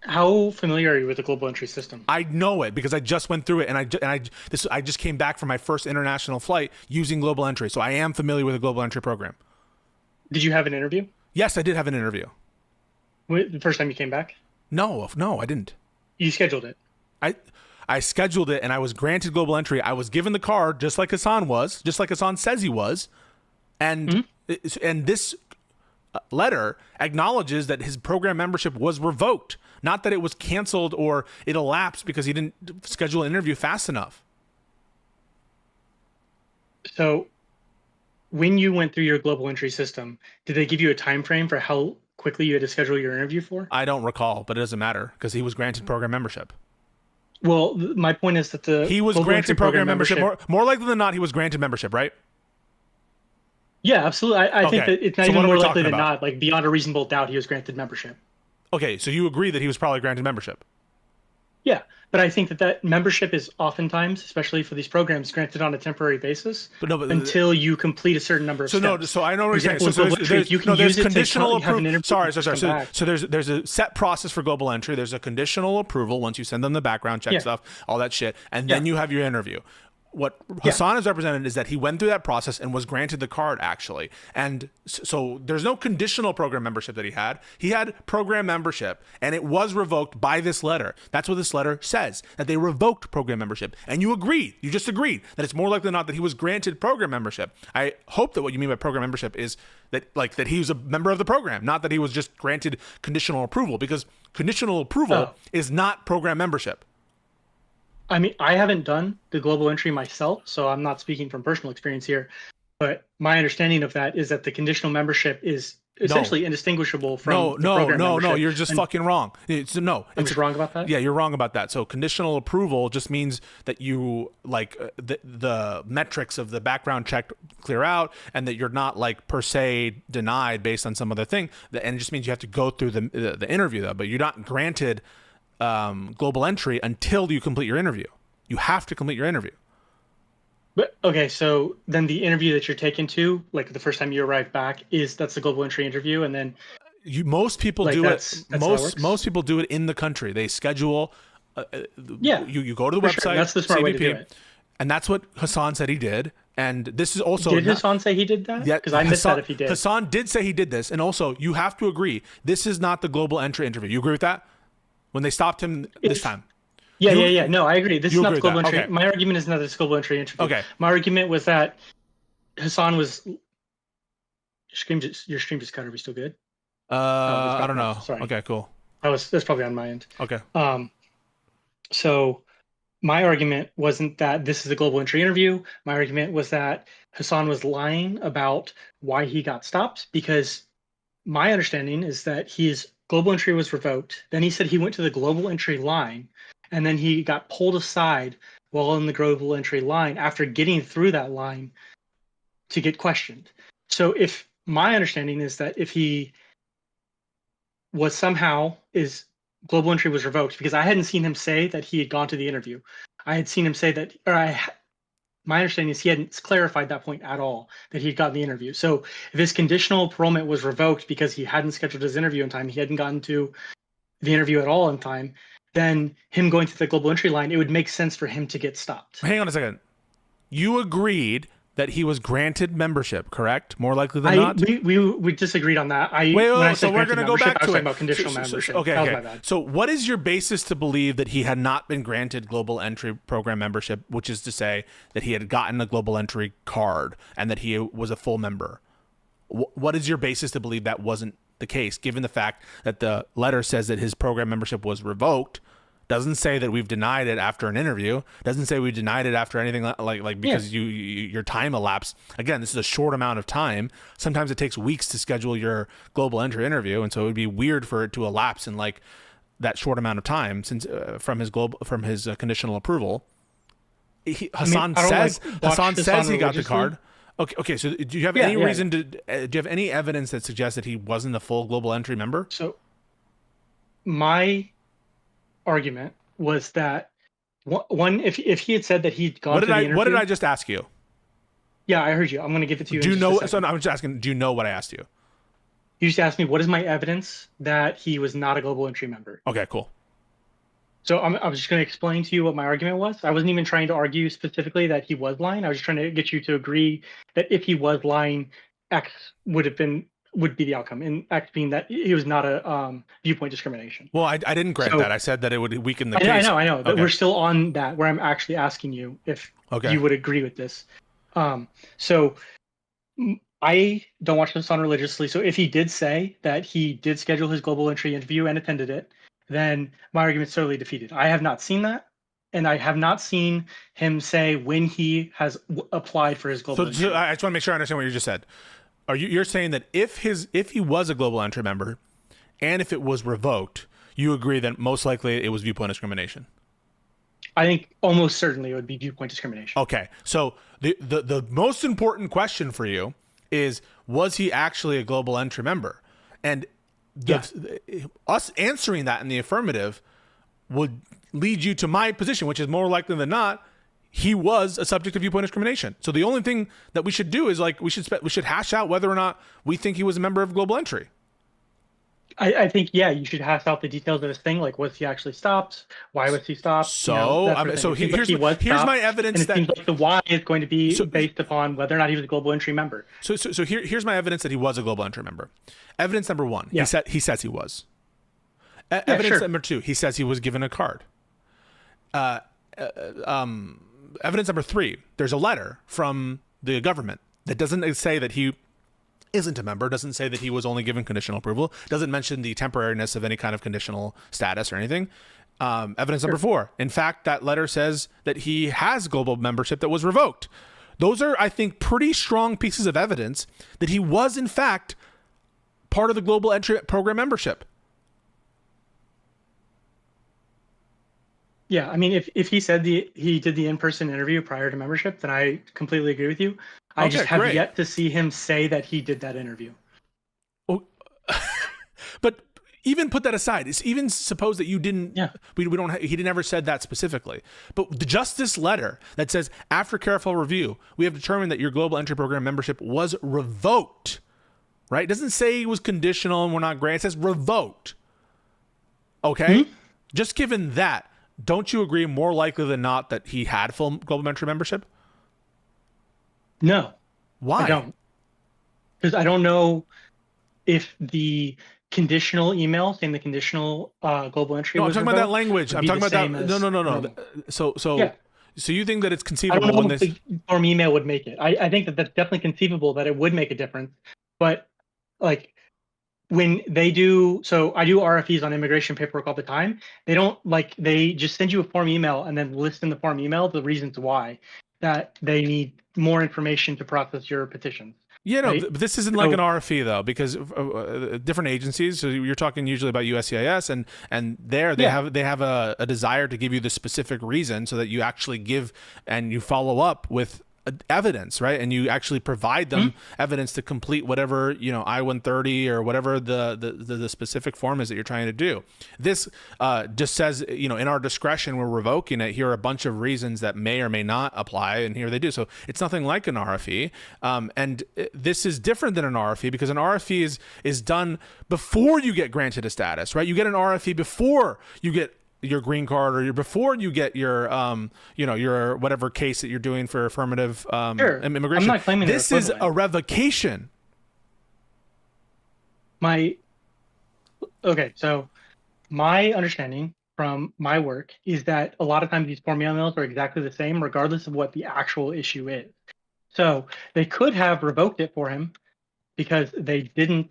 How familiar are you with the global entry system? I know it because I just went through it, and I just came back from my first international flight using global entry, so I am familiar with the global entry program. Did you have an interview? Yes, I did have an interview. The first time you came back? No, I didn't. You scheduled it. I scheduled it, and I was granted global entry. I was given the card, just like Hasan was, just like Hasan says he was, and this letter acknowledges that his program membership was revoked, not that it was canceled or it elapsed because he didn't schedule an interview fast enough. So when you went through your global entry system, did they give you a time frame for how quickly you had to schedule your interview for? I don't recall, but it doesn't matter because he was granted program membership. Well, my point is that he was granted program membership. More likely than not, he was granted membership, right? Yeah, absolutely. I think that it's not even more likely than about? not. Like beyond a reasonable doubt, he was granted membership. Okay, so you agree that he was probably granted membership? Yeah, but I think that membership is oftentimes, especially for these programs, granted on a temporary basis, until you complete a certain number of steps. So I know what you're saying. So there's conditional approval. Sorry. So there's a set process for global entry. There's a conditional approval once you send them the background check stuff, all that shit, and then you have your interview. What Hasan has represented is that he went through that process and was granted the card, actually. And so there's no conditional program membership that he had. He had program membership, and it was revoked by this letter. That's what this letter says, that they revoked program membership. And you just agreed that it's more likely than not that he was granted program membership. I hope that what you mean by program membership is that he was a member of the program, not that he was just granted conditional approval, because conditional approval is not program membership. I mean, I haven't done the global entry myself, so I'm not speaking from personal experience here. But my understanding of that is that the conditional membership is essentially indistinguishable from program membership. No, you're just fucking wrong. I'm just wrong about that? Yeah, you're wrong about that. So conditional approval just means that you the metrics of the background check clear out, and that you're not like per se denied based on some other thing. And it just means you have to go through the interview though, but you're not granted global entry until you complete your interview. You have to complete your interview. But okay, so then the interview that you're taken to, like the first time you arrive back, that's the global entry interview, and then most people do it. Most people do it in the country. They schedule. You go to the website. Sure. That's the smart CBP, way to do it. And that's what Hasan said he did. And this is also. Did Hasan say he did that? Yeah, because I missed that if he did. Hasan did say he did this, and also you have to agree. This is not the global entry interview. You agree with that? When they stopped him this time. Yeah. No, I agree. This is not the global entry. Okay. My argument is not this global entry interview. Okay. My argument was that Hasan was. Your stream just cut. Are we still good? I don't know. Sorry. Okay, cool. That's probably on my end. Okay. So my argument wasn't that this is a global entry interview. My argument was that Hasan was lying about why he got stopped, because my understanding is that his global entry was revoked. Then he said he went to the global entry line, and then he got pulled aside while in the global entry line after getting through that line to get questioned. So if my understanding is that if he was somehow is global entry was revoked, because I hadn't seen him say that he had gone to the interview. I had seen him say that, my understanding is he hadn't clarified that point at all, that he'd gotten the interview. So if his conditional parolement was revoked because he hadn't scheduled his interview in time, he hadn't gotten to the interview at all in time, then him going through the global entry line, it would make sense for him to get stopped. Hang on a second. You agreed that he was granted membership, correct? More likely than not? We disagreed on that. So we're going to go back I was to talking it. about conditional membership. Okay, That was okay. my bad. So what is your basis to believe that he had not been granted global entry program membership, which is to say that he had gotten a global entry card and that he was a full member? What is your basis to believe that wasn't the case, given the fact that the letter says that his program membership was revoked? Doesn't say that we've denied it after an interview. Doesn't say we denied it after anything like because your time elapsed. Again, this is a short amount of time. Sometimes it takes weeks to schedule your global entry interview, and so it would be weird for it to elapse in like that short amount of time since from his conditional approval. Hasan says he got the card. Okay. So do you have any reason to? Do you have any evidence that suggests that he wasn't a full global entry member? So my argument was that one, if he had said that he'd gone to the interview. What did I just ask you? Yeah, I heard you. I'm going to give it to you. Do you know? So I'm just asking. Do you know what I asked you? You just asked me what is my evidence that he was not a global entry member. Okay, cool. So I was just going to explain to you what my argument was. I wasn't even trying to argue specifically that he was lying. I was just trying to get you to agree that if he was lying, X would be the outcome, and X being that he was not a viewpoint discrimination. Well, I didn't grant that. I said that it would weaken the case. I know. But okay. We're still on that, where I'm actually asking you if you would agree with this. So I don't watch Hasan religiously. So if he did say that he did schedule his global entry interview and attended it, then my argument's totally defeated. I have not seen that. And I have not seen him say when he has applied for his global entry. So I just want to make sure I understand what you just said. You're saying that if he was a global entry member and if it was revoked, you agree that most likely it was viewpoint discrimination? I think almost certainly it would be viewpoint discrimination. Okay. So the most important question for you is, was he actually a global entry member? And us answering that in the affirmative would lead you to my position, which is more likely than not, he was a subject of viewpoint discrimination. So the only thing that we should do is we should hash out whether or not we think he was a member of global entry. I think you should hash out the details of his thing, like was he actually stopped? Why was he stopped? Here's my evidence and it seems like the why is going to be based upon whether or not he was a global entry member. So here's my evidence that he was a global entry member. Evidence number one, he says he was. Evidence number two, he says he was given a card. Evidence number three, there's a letter from the government that doesn't say that he isn't a member, doesn't say that he was only given conditional approval, doesn't mention the temporariness of any kind of conditional status or anything. Evidence number four, in fact, that letter says that he has global membership that was revoked. Those are, I think, pretty strong pieces of evidence that he was, in fact, part of the global entry program membership. Yeah, I mean, if he said he did the in-person interview prior to membership, then I completely agree with you. I just have yet to see him say that he did that interview. Oh, but even put that aside. Even suppose that you didn't. Yeah. We don't. He never said that specifically. But just this letter that says, after careful review, we have determined that your global entry program membership was revoked. Right? It doesn't say it was conditional and we're not granted. It says revoked. Okay. Mm-hmm. Just given that, don't you agree more likely than not that he had full global entry membership? No. Why? I don't. Because I don't know if the conditional email saying the conditional global entry. No, I'm talking about that language. I'm talking about that. No. So you think that it's conceivable? I don't know if the form email would make it. I think that that's definitely conceivable that it would make a difference. But like when they do, so I do RFEs on immigration paperwork all the time. They just send you a form email and then list in the form email the reasons why that they need more information to process your petitions. Yeah, no, but this isn't like an RFE though, because different agencies. So you're talking usually about USCIS, and they have a desire to give you the specific reason so that you actually give and you follow up with evidence, right? And you actually provide them evidence to complete whatever, I-130 or whatever the specific form is that you're trying to do. This just says, in our discretion, we're revoking it. Here are a bunch of reasons that may or may not apply, and here they do. So it's nothing like an RFE. This is different than an RFE because an RFE is done before you get granted a status, right? You get an RFE before you get your green card, or before you get your your whatever case that you're doing for affirmative immigration. I'm not claiming this is a revocation. So my understanding from my work is that a lot of times these form emails are exactly the same regardless of what the actual issue is. So they could have revoked it for him because they didn't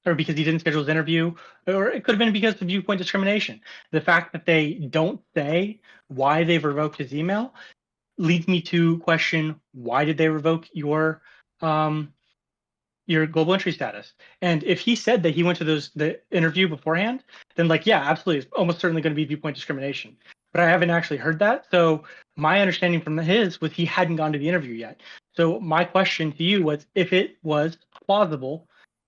or because he didn't schedule his interview, or it could have been because of viewpoint discrimination. The fact that they don't say why they've revoked his email leads me to question, why did they revoke your global entry status? And if he said that he went to the interview beforehand, then absolutely, it's almost certainly going to be viewpoint discrimination. But I haven't actually heard that. So my understanding from his was he hadn't gone to the interview yet. So my question to you was, if it was plausible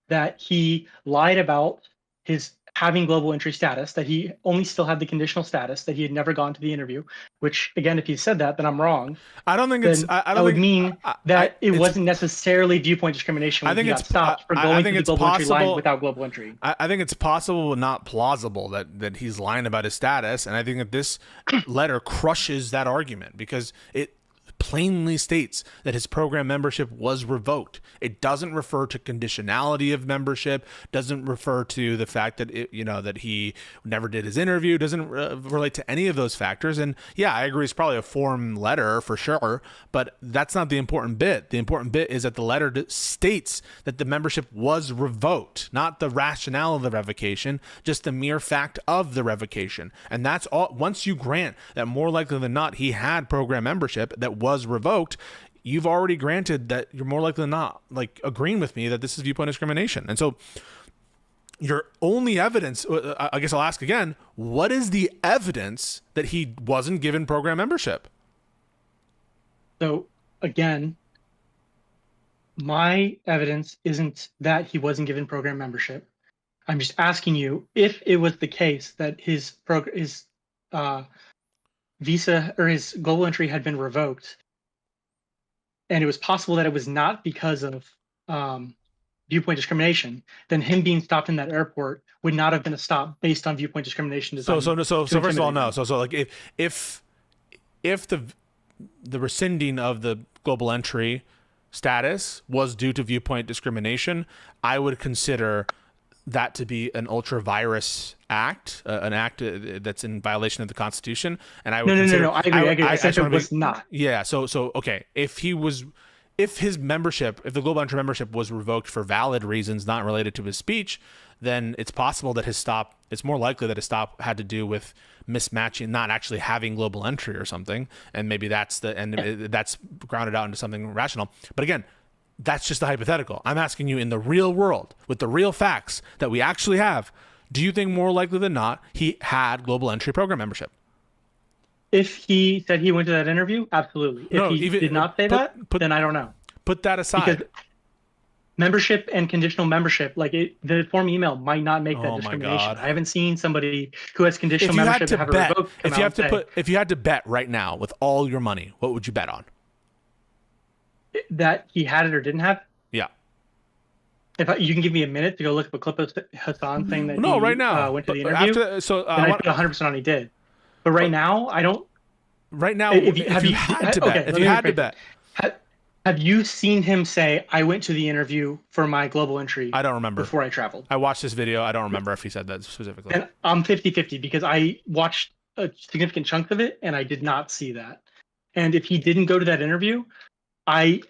that he lied about his having global entry status, that he only still had the conditional status, that he had never gone to the interview, which again, if he said that, then I'm wrong. I don't think it's. I don't that think, would mean that it wasn't necessarily viewpoint discrimination. I think it's stopped for going to the global entry line possible without global entry. I think it's possible, but not plausible, that he's lying about his status, and I think that this letter crushes that argument because it plainly states that his program membership was revoked. It doesn't refer to conditionality of membership, doesn't refer to the fact that that he never did his interview, doesn't relate to any of those factors. And yeah, I agree, it's probably a form letter for sure, but that's not the important bit. The important bit is that the letter states that the membership was revoked, not the rationale of the revocation, just the mere fact of the revocation. And that's all. Once you grant that more likely than not he had program membership that was revoked, you've already granted that you're more likely than not agreeing with me that this is viewpoint discrimination. And so your only evidence, I guess I'll ask again, what is the evidence that he wasn't given program membership? So again, my evidence isn't that he wasn't given program membership. I'm just asking you, if it was the case that his visa or his global entry had been revoked, and it was possible that it was not because of viewpoint discrimination, then him being stopped in that airport would not have been a stop based on viewpoint discrimination. So first of all, no. So if the rescinding of the global entry status was due to viewpoint discrimination, I would consider that to be an ultra virus act, an act that's in violation of the Constitution. And I would no. I agree. I said it was not. Yeah. So okay. If his membership, if the global entry membership was revoked for valid reasons not related to his speech, then it's possible that it's more likely that his stop had to do with mismatching, not actually having global entry or something. And maybe that's grounded out into something rational. But again, that's just a hypothetical. I'm asking you, in the real world, with the real facts that we actually have, do you think more likely than not he had global entry program membership? If he said he went to that interview, absolutely. If he did not say that, then I don't know. Put that aside. Because membership and conditional membership, the form email might not make that discrimination. I haven't seen somebody who has conditional membership have a revoked. If you had to bet right now with all your money, what would you bet on? That he had it or didn't have? Yeah. You can give me a minute to go look up a clip of Hasan saying that right now went to the interview. I put 100% on he did. But right now, I don't. Right now, if you had to bet. Have you seen him say, I went to the interview for my global entry? I don't remember. Before I traveled. I watched this video. I don't remember if he said that specifically. And I'm 50-50 because I watched a significant chunk of it and I did not see that. And if he didn't go to that interview, I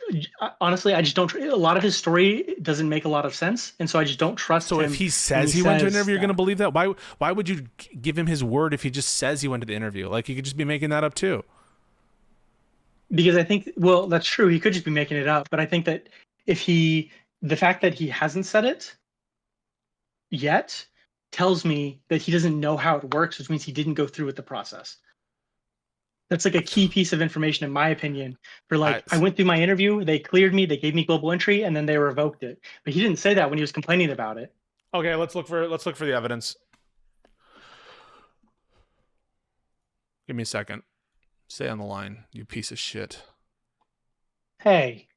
honestly, I just don't. A lot of his story doesn't make a lot of sense, and so I just don't trust him. So if he says he went to an interview, you're going to believe that? Why would you give him his word if he just says he went to the interview? He could just be making that up too. Because I think, well, that's true. He could just be making it up, but I think that the fact that he hasn't said it yet tells me that he doesn't know how it works, which means he didn't go through with the process. That's like a key piece of information, in my opinion. For like, I- I went through my interview, they cleared me, they gave me global entry, and then they revoked it. But he didn't say that when he was complaining about it. Okay, let's look for the evidence. Give me a second. Stay on the line, you piece of shit. Hey,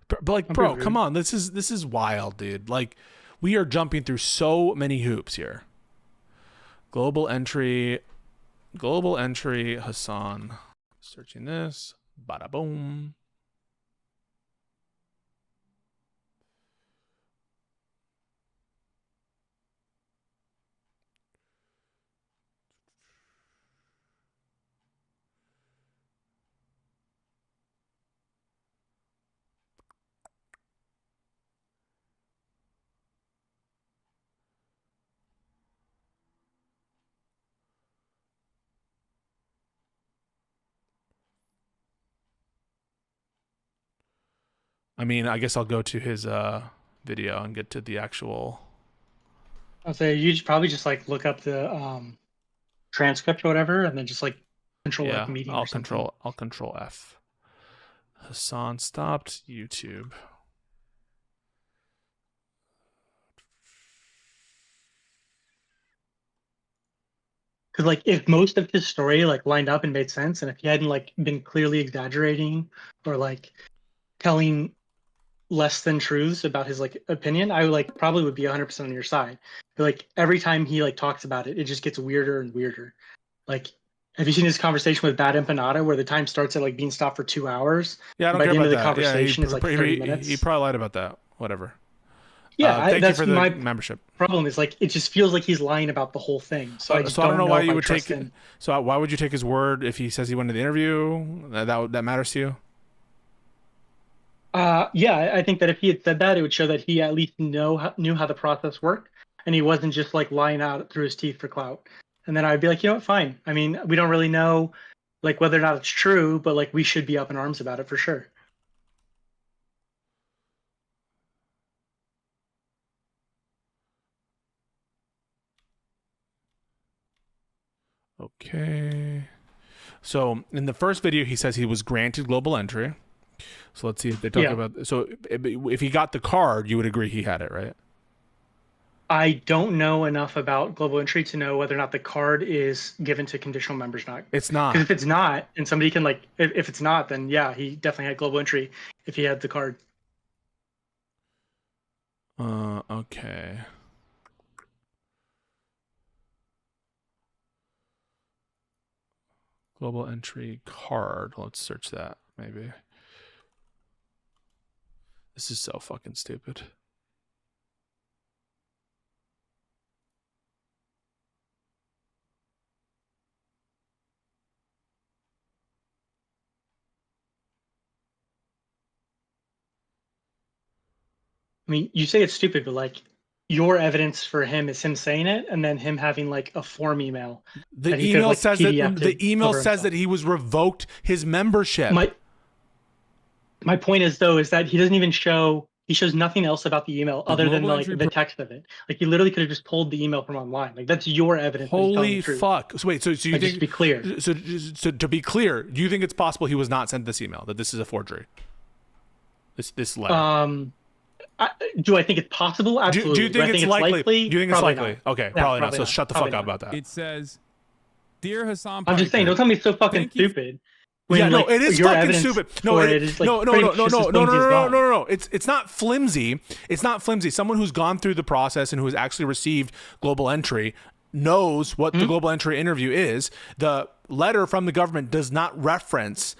But like, I'm bro, pretty come rude. on. This is wild, dude. Like, we are jumping through so many hoops here. Global entry, Hasan. Searching this. Bada boom. I mean, I guess I'll go to his video and get to the actual. I'll say you should probably just like look up the transcript or whatever, and then just like control Yeah, like meeting I'll or something. control F. Hasan stopped YouTube. Because like if most of his story like lined up and made sense, and if he hadn't like been clearly exaggerating or like telling less than truths about his like opinion, I like probably would be 100% on your side. But like every time he like talks about it, it just gets weirder and weirder. Like, have you seen his conversation with Bad Empanada where the time starts at like being stopped for 2 hours? Yeah, I don't By care the end about of the that. conversation, it's like 30 minutes. He probably lied about that. Whatever. Yeah, Thank you that's for the my membership. problem. Is like it just feels like he's lying about the whole thing. So I just So I don't know why if you I would take. trust him. So why would you take his word if he says he went to the interview? That matters to you? Yeah, I think that if he had said that, it would show that he at least knew how the process worked, and he wasn't just like lying out through his teeth for clout. And then I'd be like, you know what, fine. I mean, we don't really know like whether or not it's true, but like we should be up in arms about it for sure. Okay. So in the first video, he says he was granted global entry. So let's see if they talk Yeah. about. So if he got the card, you would agree he had it, right? I don't know enough about global entry to know whether or not the card is given to conditional members or not. It's not. Because if it's not, and somebody can like, if it's not, then yeah, he definitely had global entry if he had the card. Okay. Global entry card. Let's search that, maybe. This is so fucking stupid. I mean, you say it's stupid, but like your evidence for him is him saying it and then him having like a form email. The that he could, email like, says PDF that to the email cover says himself. that he was revoked his membership. My point is though is that he doesn't even he shows nothing else about the email other than global like entry the text of it. Like he literally could have just pulled the email from online. Like that's your evidence. that he's telling Holy the truth. fuck! So wait, so you Like, think? just to be clear. So to be clear, do you think it's possible he was not sent this email? That this is a forgery? This letter. Do I think it's possible? Absolutely. Do you think it's likely? Do you think it's Probably likely? not. Okay, Yeah, probably not. So not. shut the Probably fuck up not. about that. It says, "Dear Hasan, I'm just saying, don't tell me it's so fucking Thank you. stupid. Yeah, no, like, it is your fucking evidence stupid. No, for it is, like, no, no, pretty no, much no, just no, as no, flimsy no, as no, God. no, no. It's not flimsy. It's not flimsy. Someone who's gone through the process and who has actually received global entry knows what the global entry interview is. The letter from the government does not reference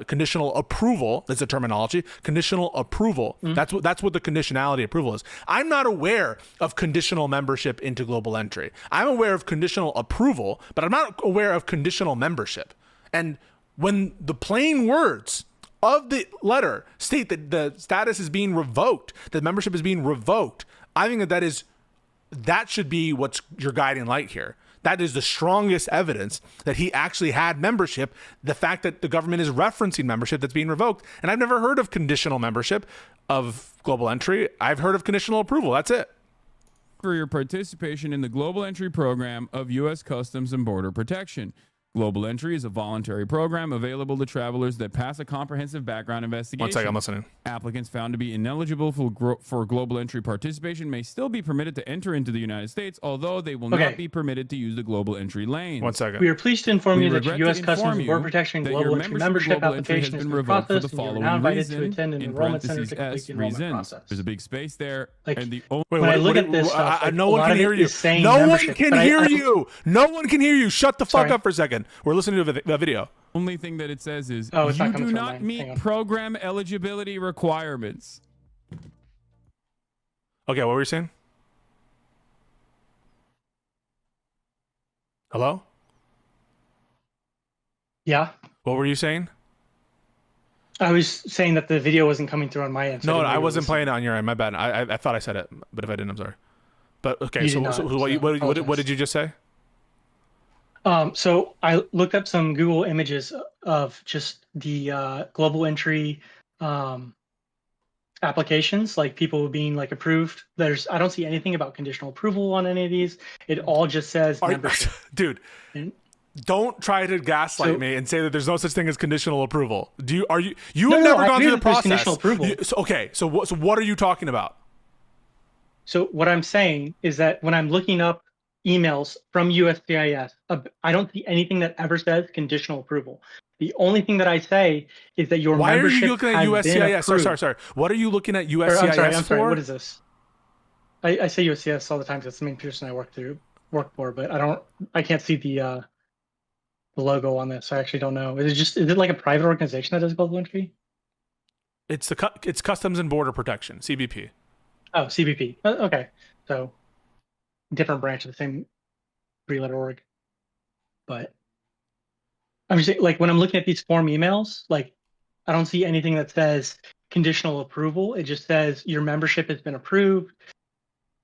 conditional approval. That's a terminology. Conditional approval. That's what the conditionality approval is. I'm not aware of conditional membership into global entry. I'm aware of conditional approval, but I'm not aware of conditional membership. And when the plain words of the letter state that the status is being revoked, that membership is being revoked, I think that should be what's your guiding light here. That is the strongest evidence that he actually had membership. The fact that the government is referencing membership that's being revoked. And I've never heard of conditional membership of global entry. I've heard of conditional approval. That's it. for your participation in the global entry program of U.S. Customs and Border Protection. Global Entry is a voluntary program available to travelers that pass a comprehensive background investigation. 1 second, I'm listening. Applicants found to be ineligible for Global Entry participation may still be permitted to enter into the United States, although they will not be permitted to use the Global Entry lane. 1 second. We are pleased to inform We you that regret your to U.S. Customs inform and Border you Protection that Global your Entry membership membership Global Entry has application has been been revoked for the processed, and you are now following invited to reason, attend an in enrollment center parentheses to complete S, the enrollment reasons. process. There's a big space there, Like, and the Wait, when I look at this stuff, like, no a one lot can of hear it you. is saying No one membership, can but hear you. No one can hear you. Shut the fuck Sorry. up for a second. We're listening to the video. only thing that it says is Oh, it's you not coming do from not mine. Hang meet on. program eligibility requirements. Okay, what were you saying? Hello? Yeah. What were you saying? I was saying that the video wasn't coming through on my end. so No, didn't know I you were wasn't listening. playing it on your end. My bad. I thought I said it, but if I didn't, I'm sorry. But okay, You so, did not, so so what did you just say? So I looked up some Google images of just the global entry applications, like people being like approved. I don't see anything about conditional approval on any of these. It all just says membership. Dude, And- don't try to gaslight So- me and say that there's no such thing as conditional approval. You No, have no, never I gone agree through the that there's process. conditional approval. So what are you talking about? So what I'm saying is that when I'm looking up emails from USCIS, I don't see anything that ever says conditional approval. The only thing that I say is that your Why are membership you looking at has been USCIS? approved. Sorry. What are you looking at Or, USCIS I'm sorry. for? What is this? I say USCIS all the time because it's the main person I work for, but I can't see the logo on this. I actually don't know. Is it like a private organization that does global entry? It's Customs and Border Protection, CBP. Oh, CBP. Okay, so different branch of the same three-letter org. But I'm just saying, like when I'm looking at these form emails, like I don't see anything that says conditional approval. It just says your membership has been approved.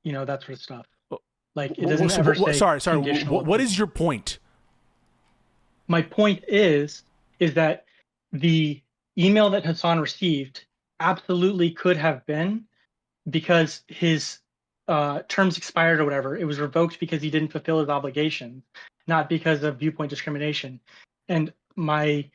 You know, that sort of stuff. Like it doesn't ever say. Sorry. conditional What is your point? My point is that the email that Hasan received absolutely could have been because his terms expired or whatever. It was revoked because he didn't fulfill his obligations, not because of viewpoint discrimination. And my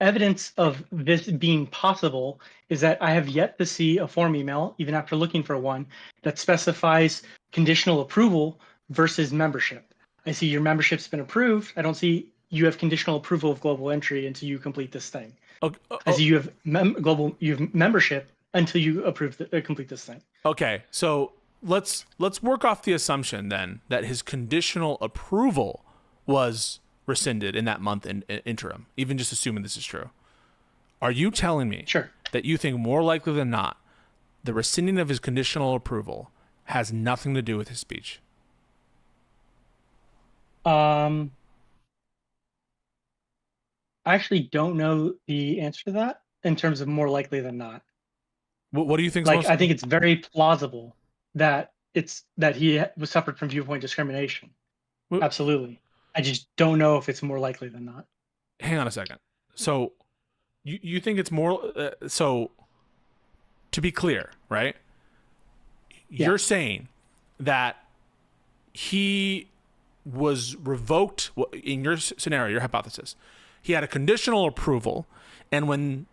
evidence of this being possible is that I have yet to see a form email, even after looking for one, that specifies conditional approval versus membership. I see your membership's been approved. I don't see you have conditional approval of global entry until you complete this thing. I see you have membership until you complete this thing. Okay, so let's work off the assumption then that his conditional approval was rescinded in that month in interim, even just assuming this is true. Are you telling me Sure. that you think more likely than not the rescinding of his conditional approval has nothing to do with his speech? I actually don't know the answer to that in terms of more likely than not. What do you think? Like, I think it's very plausible that he was suffered from viewpoint discrimination. Well, Absolutely. I just don't know if it's more likely than not. hang on a second. So you think it's more so to be clear, right? Yeah. You're saying that he was revoked in your scenario, your hypothesis. He had a conditional approval, and when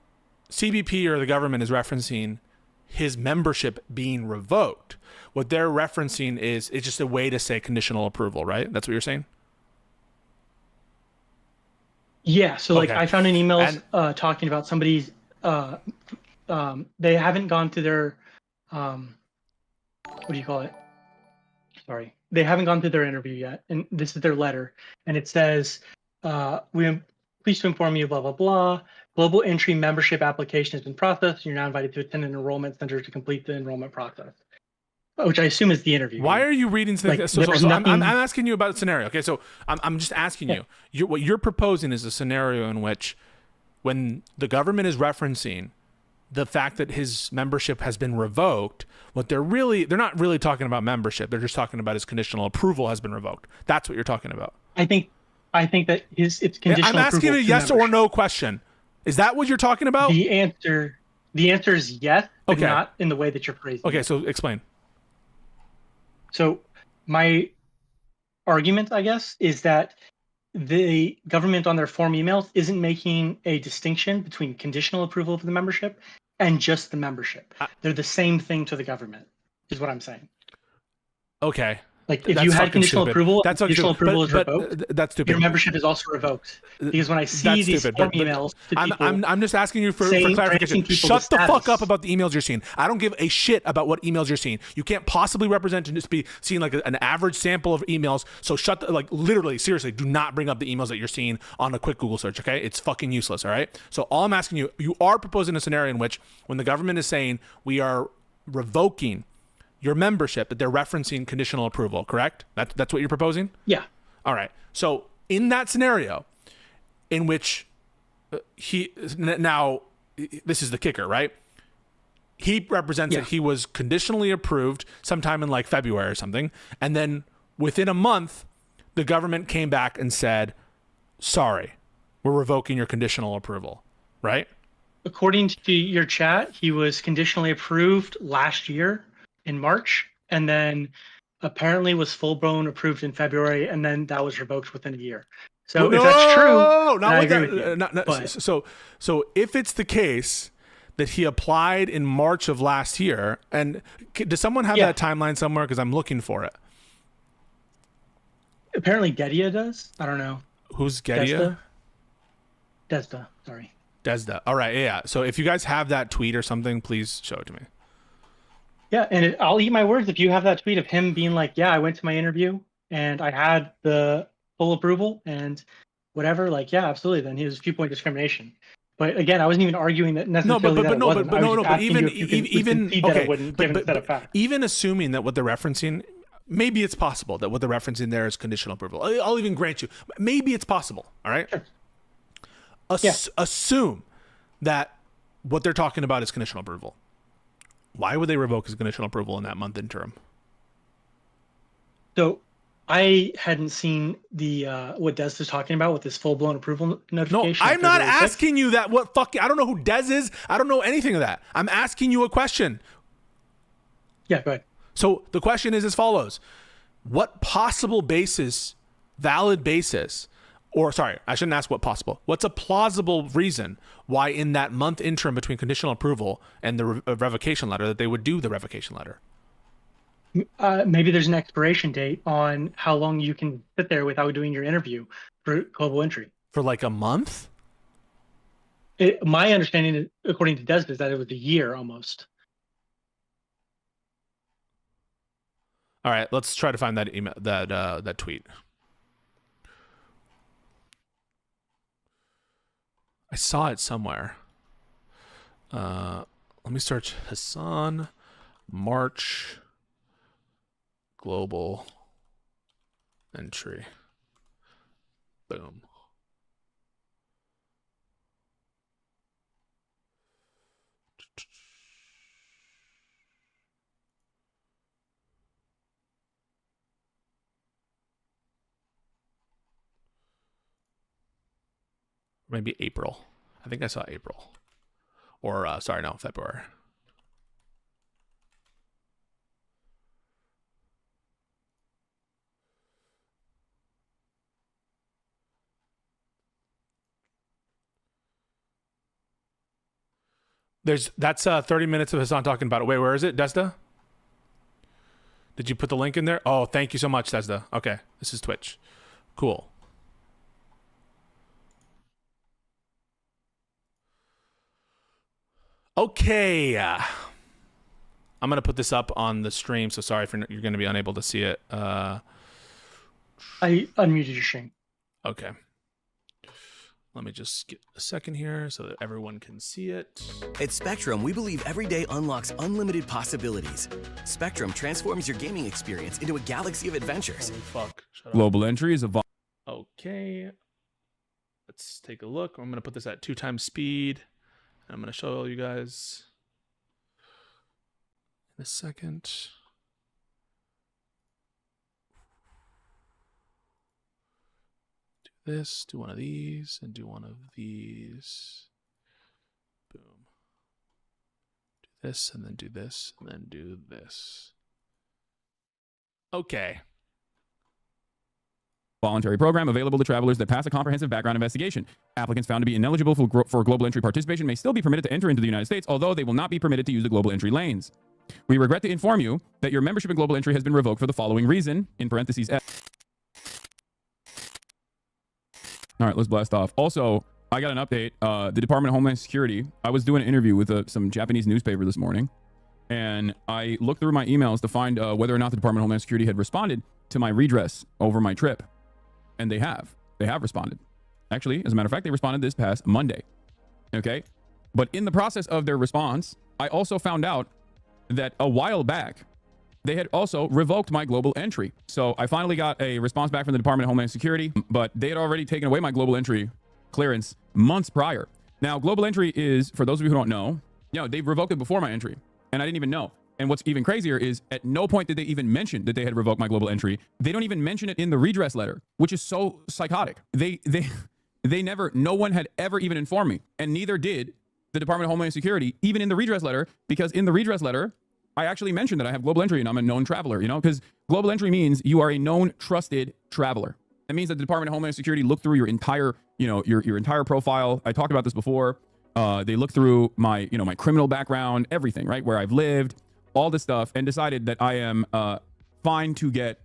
CBP or the government is referencing his membership being revoked, what they're referencing is it's just a way to say conditional approval, right? That's what you're saying? Yeah. So like Okay. I found an email talking about somebody's they haven't gone to their what do you call it? Sorry. They haven't gone through their interview yet. And this is their letter. And it says, we am pleased to inform you, blah, blah, blah. Global entry membership application has been processed. You're now invited to attend an enrollment center to complete the enrollment process, which I assume is the interview. Why are you reading something? Like, So there's I'm nothing- asking you about a scenario. Okay, so I'm just asking you. What you're proposing is a scenario in which, when the government is referencing the fact that his membership has been revoked, they're not really talking about membership. They're just talking about his conditional approval has been revoked. That's what you're talking about. I think that it's conditional. I'm asking approval a to yes or membership. no question. Is that what you're talking about? The answer is yes, but Okay. not in the way that you're phrasing. Okay, it. so explain. So my argument, I guess, is that the government on their form emails isn't making a distinction between conditional approval of the membership and just the membership. They're the same thing to the government, is what I'm saying. Okay. Like if That's you had fucking conditional stupid. approval, That's and conditional fucking stupid. approval is But revoked, that's stupid. your membership is also revoked. Because when I see That's these stupid, form but emails to I'm, people, I'm just asking you for saying- clarification. granting people Shut the fuck status. up about the emails you're seeing. I don't give a shit about what emails you're seeing. You can't possibly represent and just be seeing like an average sample of emails. So shut the, like literally, seriously, do not bring up the emails that you're seeing on a quick Google search, okay? It's fucking useless, all right? So all I'm asking you, you are proposing a scenario in which when the government is saying we are revoking your membership, that they're referencing conditional approval, correct? That's what you're proposing? yeah, All right. So in that scenario, in which now this is the kicker, right? He represents Yeah. that he was conditionally approved sometime in like February or something, and then within a month, the government came back and said, "Sorry, we're revoking your conditional approval," right? according to your chat, he was conditionally approved last year in March, and then apparently was full-blown approved in February, and then that was revoked within a year. So if that's true, not then I with agree that. with you. But- So if it's the case that he applied in March of last year, and does someone have Yeah. that timeline somewhere? Because I'm looking for it. Apparently Gedia does. I don't know. Who's Gedia? Desda, sorry. Desda. All right, yeah. So if you guys have that tweet or something, please show it to me. Yeah, and I'll eat my words if you have that tweet of him being like, yeah, I went to my interview and I had the full approval and whatever, like, yeah, absolutely. Then he was viewpoint discrimination. But again, I wasn't even arguing that necessarily that it wasn't. I was just asking you if you could concede that it wouldn't, given the set of facts. even assuming that what they're referencing, maybe it's possible that what they're referencing there is conditional approval. I'll even grant you, maybe it's possible. All right. Sure. Assume that what they're talking about is conditional approval. Why would they revoke his conditional approval in that month interim? So I hadn't seen the what Des is talking about with this full-blown approval No, notification. I'm not February 6th. asking you that. What fucking? I don't know who Des is. I don't know anything of that. I'm asking you a question. Yeah, go ahead. So the question is as follows: what possible basis, valid basis, or sorry, I shouldn't ask what possible. What's a plausible reason why in that month interim between conditional approval and the revocation letter that they would do the revocation letter? Maybe there's an expiration date on how long you can sit there without doing your interview for global entry. For like a month? My understanding, according to Des, is that it was a year almost. All right, let's try to find that email, that tweet. I saw it somewhere. Let me search Hasan March global entry. Boom. Maybe April. I think I saw April. Or, sorry, no, February. That's 30 minutes of Hasan talking about it. Wait, where is it, Desda? Did you put the link in there? Oh, thank you so much, Desda. Okay, this is Twitch. Cool. Okay. I'm going to put this up on the stream, so sorry if you're going to be unable to see it. I unmuted your stream. Okay. Let me just get a second here so that everyone can see it. At Spectrum, we believe every day unlocks unlimited possibilities. Spectrum transforms your gaming experience into a galaxy of adventures. Holy fuck. Shut up. Global entry is a Okay. Let's take a look. I'm going to put this at 2 times speed. I'm going to show you guys in a second. Do this, do one of these, and do one of these. Boom. Do this, and then do this, and then do this. Okay. voluntary program available to travelers that pass a comprehensive background investigation. Applicants found to be ineligible for global entry participation may still be permitted to enter into the United States, although they will not be permitted to use the global entry lanes. We regret to inform you that your membership in global entry has been revoked for the following reason, in parentheses F. All right, let's blast off. Also, I got an update. The Department of Homeland Security, I was doing an interview with some Japanese newspaper this morning, and I looked through my emails to find whether or not the Department of Homeland Security had responded to my redress over my trip. And they have. They have responded. Actually, as a matter of fact, they responded this past Monday. Okay? But in the process of their response, I also found out that a while back, they had also revoked my global entry. So I finally got a response back from the Department of Homeland Security, but they had already taken away my global entry clearance months prior. Now, global entry is, for those of you who don't know, they revoked it before my entry, and I didn't even know. And what's even crazier is at no point did they even mention that they had revoked my global entry. They don't even mention it in the redress letter, which is so psychotic. They never, no one had ever even informed me, and neither did the Department of Homeland Security, even in the redress letter, because in the redress letter, I actually mentioned that I have global entry and I'm a known traveler, because global entry means you are a known, trusted traveler. That means that the Department of Homeland Security looked through your entire, your entire profile. I talked about this before. They looked through my, my criminal background, everything, right? Where I've lived, all this stuff, and decided that I am fine to get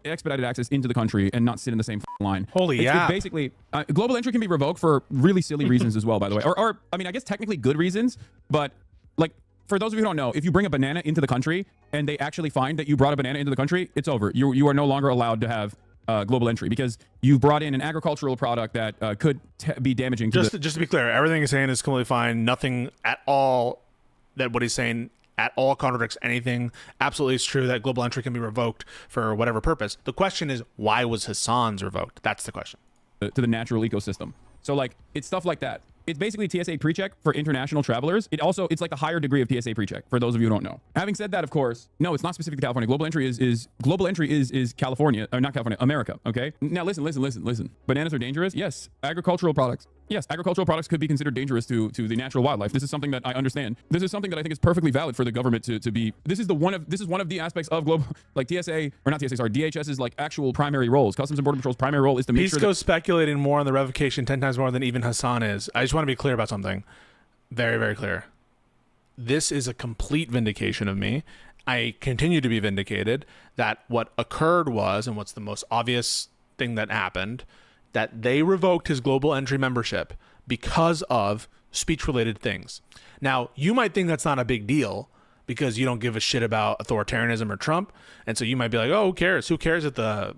expedited access into the country and not sit in the same line. Holy It's basically, global entry can be revoked for really silly reasons as well, by the way. Or I mean, I guess technically good reasons, but like, for those of you who don't know, if you bring a banana into the country and they actually find that you brought a banana into the country, it's over. You are no longer allowed to have global entry because you've brought in an agricultural product that could be damaging to just to be clear, everything he's saying is completely fine. Nothing at all that what he's saying at all contradicts anything. Absolutely, it's true that global entry can be revoked for whatever purpose. The question is, why was Hasan's revoked? That's the question. To the natural ecosystem. So like, it's stuff like that. It's basically TSA pre-check for international travelers. It's like a higher degree of TSA pre-check for those of you who don't know. Having said that, of course, no, it's not specific to California. Global entry is California, or not California, America. Okay. Now listen. Bananas are dangerous. Yes. Agricultural products. Yes, agricultural products could be considered dangerous to the natural wildlife. This is something that I understand. This is something that I think is perfectly valid for the government to be. This is one of the aspects of global, like TSA, or not TSA, sorry, DHS's like actual primary roles. Customs and Border Patrol's primary role is to make Pisco's sure that speculating more on the revocation 10 times more than even Hasan is. I just want to be clear about something. Very, very clear. This is a complete vindication of me. I continue to be vindicated that what occurred was, and what's the most obvious thing that happened, that they revoked his global entry membership because of speech-related things. Now, you might think that's not a big deal because you don't give a shit about authoritarianism or Trump, and so you might be like, oh, who cares? Who cares that the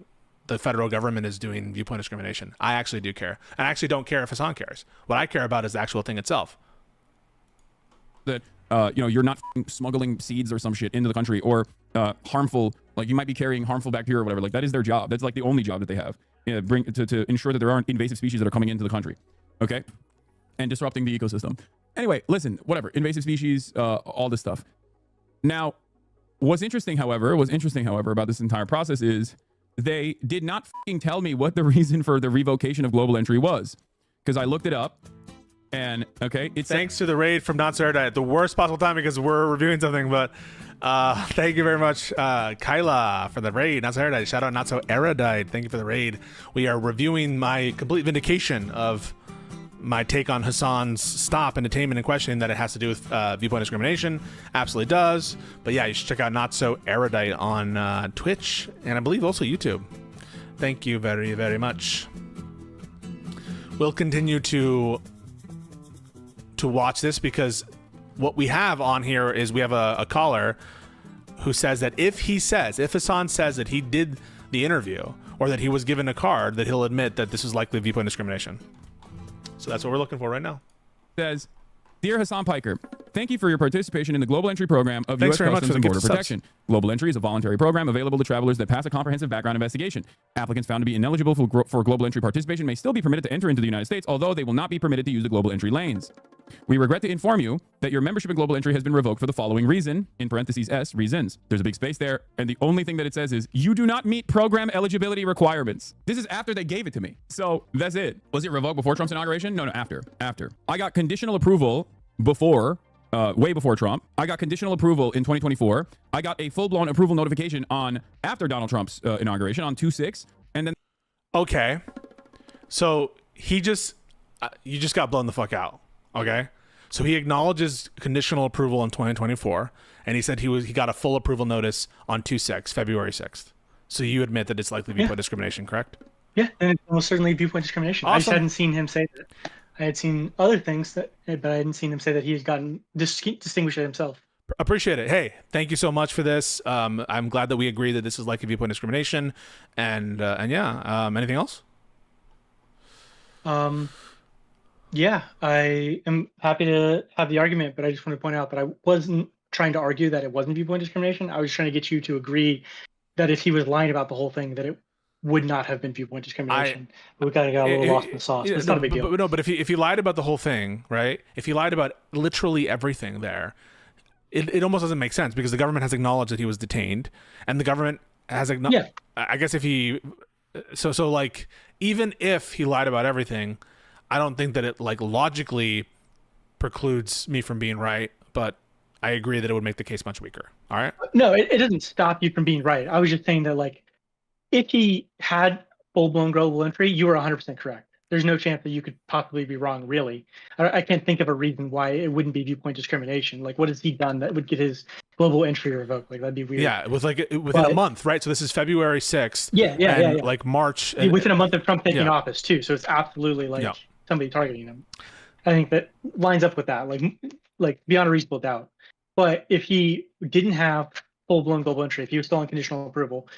federal government is doing viewpoint discrimination? I actually do care. I actually don't care if Hasan cares. What I care about is the actual thing itself. that you're not smuggling seeds or some shit into the country, or harmful, like you might be carrying harmful bacteria or whatever. Like that is their job. That's like the only job that they have. To ensure that there aren't invasive species that are coming into the country. Okay. And disrupting the ecosystem. Anyway, listen, whatever, invasive species, all this stuff. Now, what's interesting, however, about this entire process is they did not tell me what the reason for the revocation of global entry was, because I looked it up. And okay, it's thanks to the raid from Not So Erudite at the worst possible time because we're reviewing something. But thank you very much, Kyla, for the raid. Not So Erudite, shout out Not So Erudite. Thank you for the raid. We are reviewing my complete vindication of my take on Hasan's stop and detainment and questioning that it has to do with viewpoint discrimination. Absolutely does. But yeah, you should check out Not So Erudite on Twitch and I believe also YouTube. Thank you very, very much. We'll continue to watch this because what we have on here is we have a caller who says that if Hasan says that he did the interview or that he was given a card, that he'll admit that this is likely viewpoint discrimination. So that's what we're looking for right now. Says, Dear Hasan Piker, thank you for your participation in the Global Entry Program of U.S. Customs and Border Protection. Global Entry is a voluntary program available to travelers that pass a comprehensive background investigation. Applicants found to be ineligible for Global Entry participation may still be permitted to enter into the United States, although they will not be permitted to use the Global Entry lanes. We regret to inform you that your membership in Global Entry has been revoked for the following reason, in parentheses S, reasons. There's a big space there, and the only thing that it says is, you do not meet program eligibility requirements. This is after they gave it to me. So that's it. Was it revoked before Trump's inauguration? No, after. I got conditional approval before, way before Trump. I got conditional approval in 2024. I got a full-blown approval notification after Donald Trump's inauguration on 2/6, and then Okay. So you just got blown the fuck out. Okay. So he acknowledges conditional approval in 2024, and he said he got a full approval notice on February 6th. So you admit that it's likely viewpoint discrimination, correct? Yeah, and it's almost certainly viewpoint discrimination. I just Awesome. hadn't seen him say that. I had seen other things but I hadn't seen him say that he's gotten distinguished it himself. Appreciate it. Hey, thank you so much for this. I'm glad that we agree that this is likely viewpoint discrimination, and yeah. Anything else? Yeah, I am happy to have the argument, but I just want to point out that I wasn't trying to argue that it wasn't viewpoint discrimination. I was trying to get you to agree that if he was lying about the whole thing, that it would not have been viewpoint discrimination. But we kind of got a little lost in the sauce. But it's not a big deal. But if he lied about the whole thing, right? If he lied about literally everything there, it almost doesn't make sense because the government has acknowledged that he was detained, and the government has acknowledged. Yeah. I guess if he, so like even if he lied about everything, I don't think that it like logically precludes me from being right, but I agree that it would make the case much weaker. All right. No, it doesn't stop you from being right. I was just saying that like if he had full-blown global entry, you were 100% correct. There's no chance that you could possibly be wrong, really. I can't think of a reason why it wouldn't be viewpoint discrimination. Like, what has he done that would get his global entry revoked? Like, that'd be weird. Yeah, within a month, right? So this is February 6th. Yeah. Like March. Within a month of Trump taking office, too. So it's absolutely like somebody targeting him. I think that lines up with that, like beyond a reasonable doubt. But if he didn't have full-blown global entry, if he was still on conditional approval,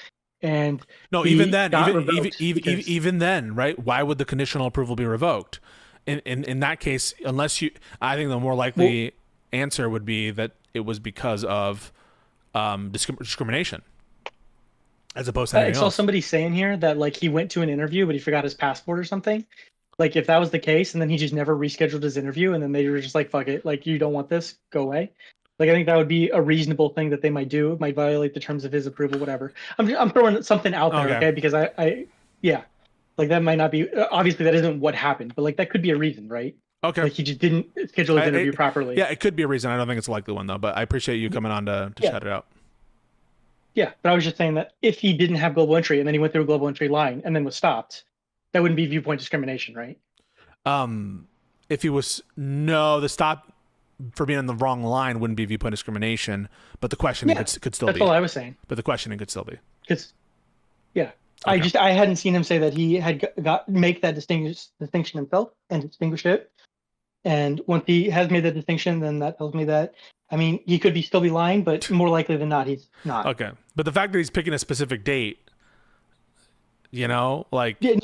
and no, even then, right? Why would the conditional approval be revoked? In that case, unless you, I think the more likely answer would be that it was because of discrimination, as opposed to anything else. I saw somebody saying here that like he went to an interview, but he forgot his passport or something. Like if that was the case, and then he just never rescheduled his interview, and then they were just like, "Fuck it, like you don't want this, go away." Like I think that would be a reasonable thing that they might do. It might violate the terms of his approval, whatever. I'm throwing something out there, okay? Because I like that might not be obviously that isn't what happened, but like that could be a reason, right? Okay. Like he just didn't schedule his interview properly. Yeah, it could be a reason. I don't think it's a likely one though, but I appreciate you coming on to shout it out. Yeah, but I was just saying that if he didn't have global entry and then he went through a global entry line and then was stopped, that wouldn't be viewpoint discrimination, right? If he was the stop for being on the wrong line wouldn't be viewpoint discrimination, but the questioning could still be. That's all I was saying. But the questioning could still be. Okay. I hadn't seen him say that he had make that distinction himself and distinguish it. And once he has made that distinction, then that tells me that, I mean, he could still be lying, but more likely than not, he's not. Okay. But the fact that he's picking a specific date, like... Yeah, no,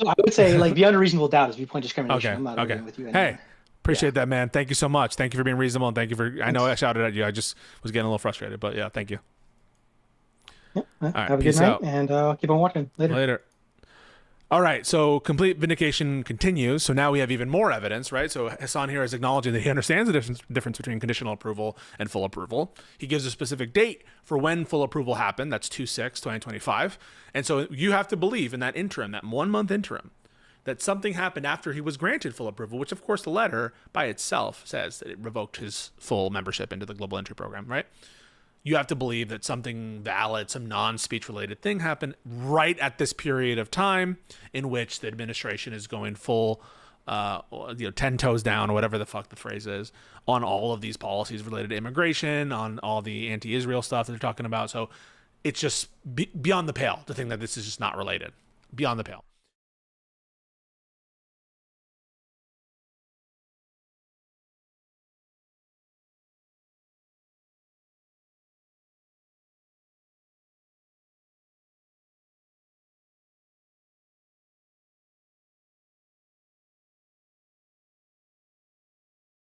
I would say, like, beyond a reasonable doubt is viewpoint discrimination. Okay. I'm not agreeing with you anymore. Hey, appreciate that, man. Thank you so much. Thank you for being reasonable, and thank you for... I know I shouted at you. I just was getting a little frustrated, but yeah, thank you. Yeah, all right, have a good night, and I'll keep on watching. Later. All right, so complete vindication continues. So now we have even more evidence, right? So Hasan here is acknowledging that he understands the difference between conditional approval and full approval. He gives a specific date for when full approval happened. That's 2/6/2025. And so you have to believe in that interim, that 1 month interim, that something happened after he was granted full approval, which of course the letter by itself says that it revoked his full membership into the Global Entry Program, right? You have to believe that something valid, some non-speech related thing happened right at this period of time in which the administration is going full, 10 toes down or whatever the fuck the phrase is on all of these policies related to immigration, on all the anti-Israel stuff that they're talking about. So it's just beyond the pale to think that this is just not related. Beyond the pale.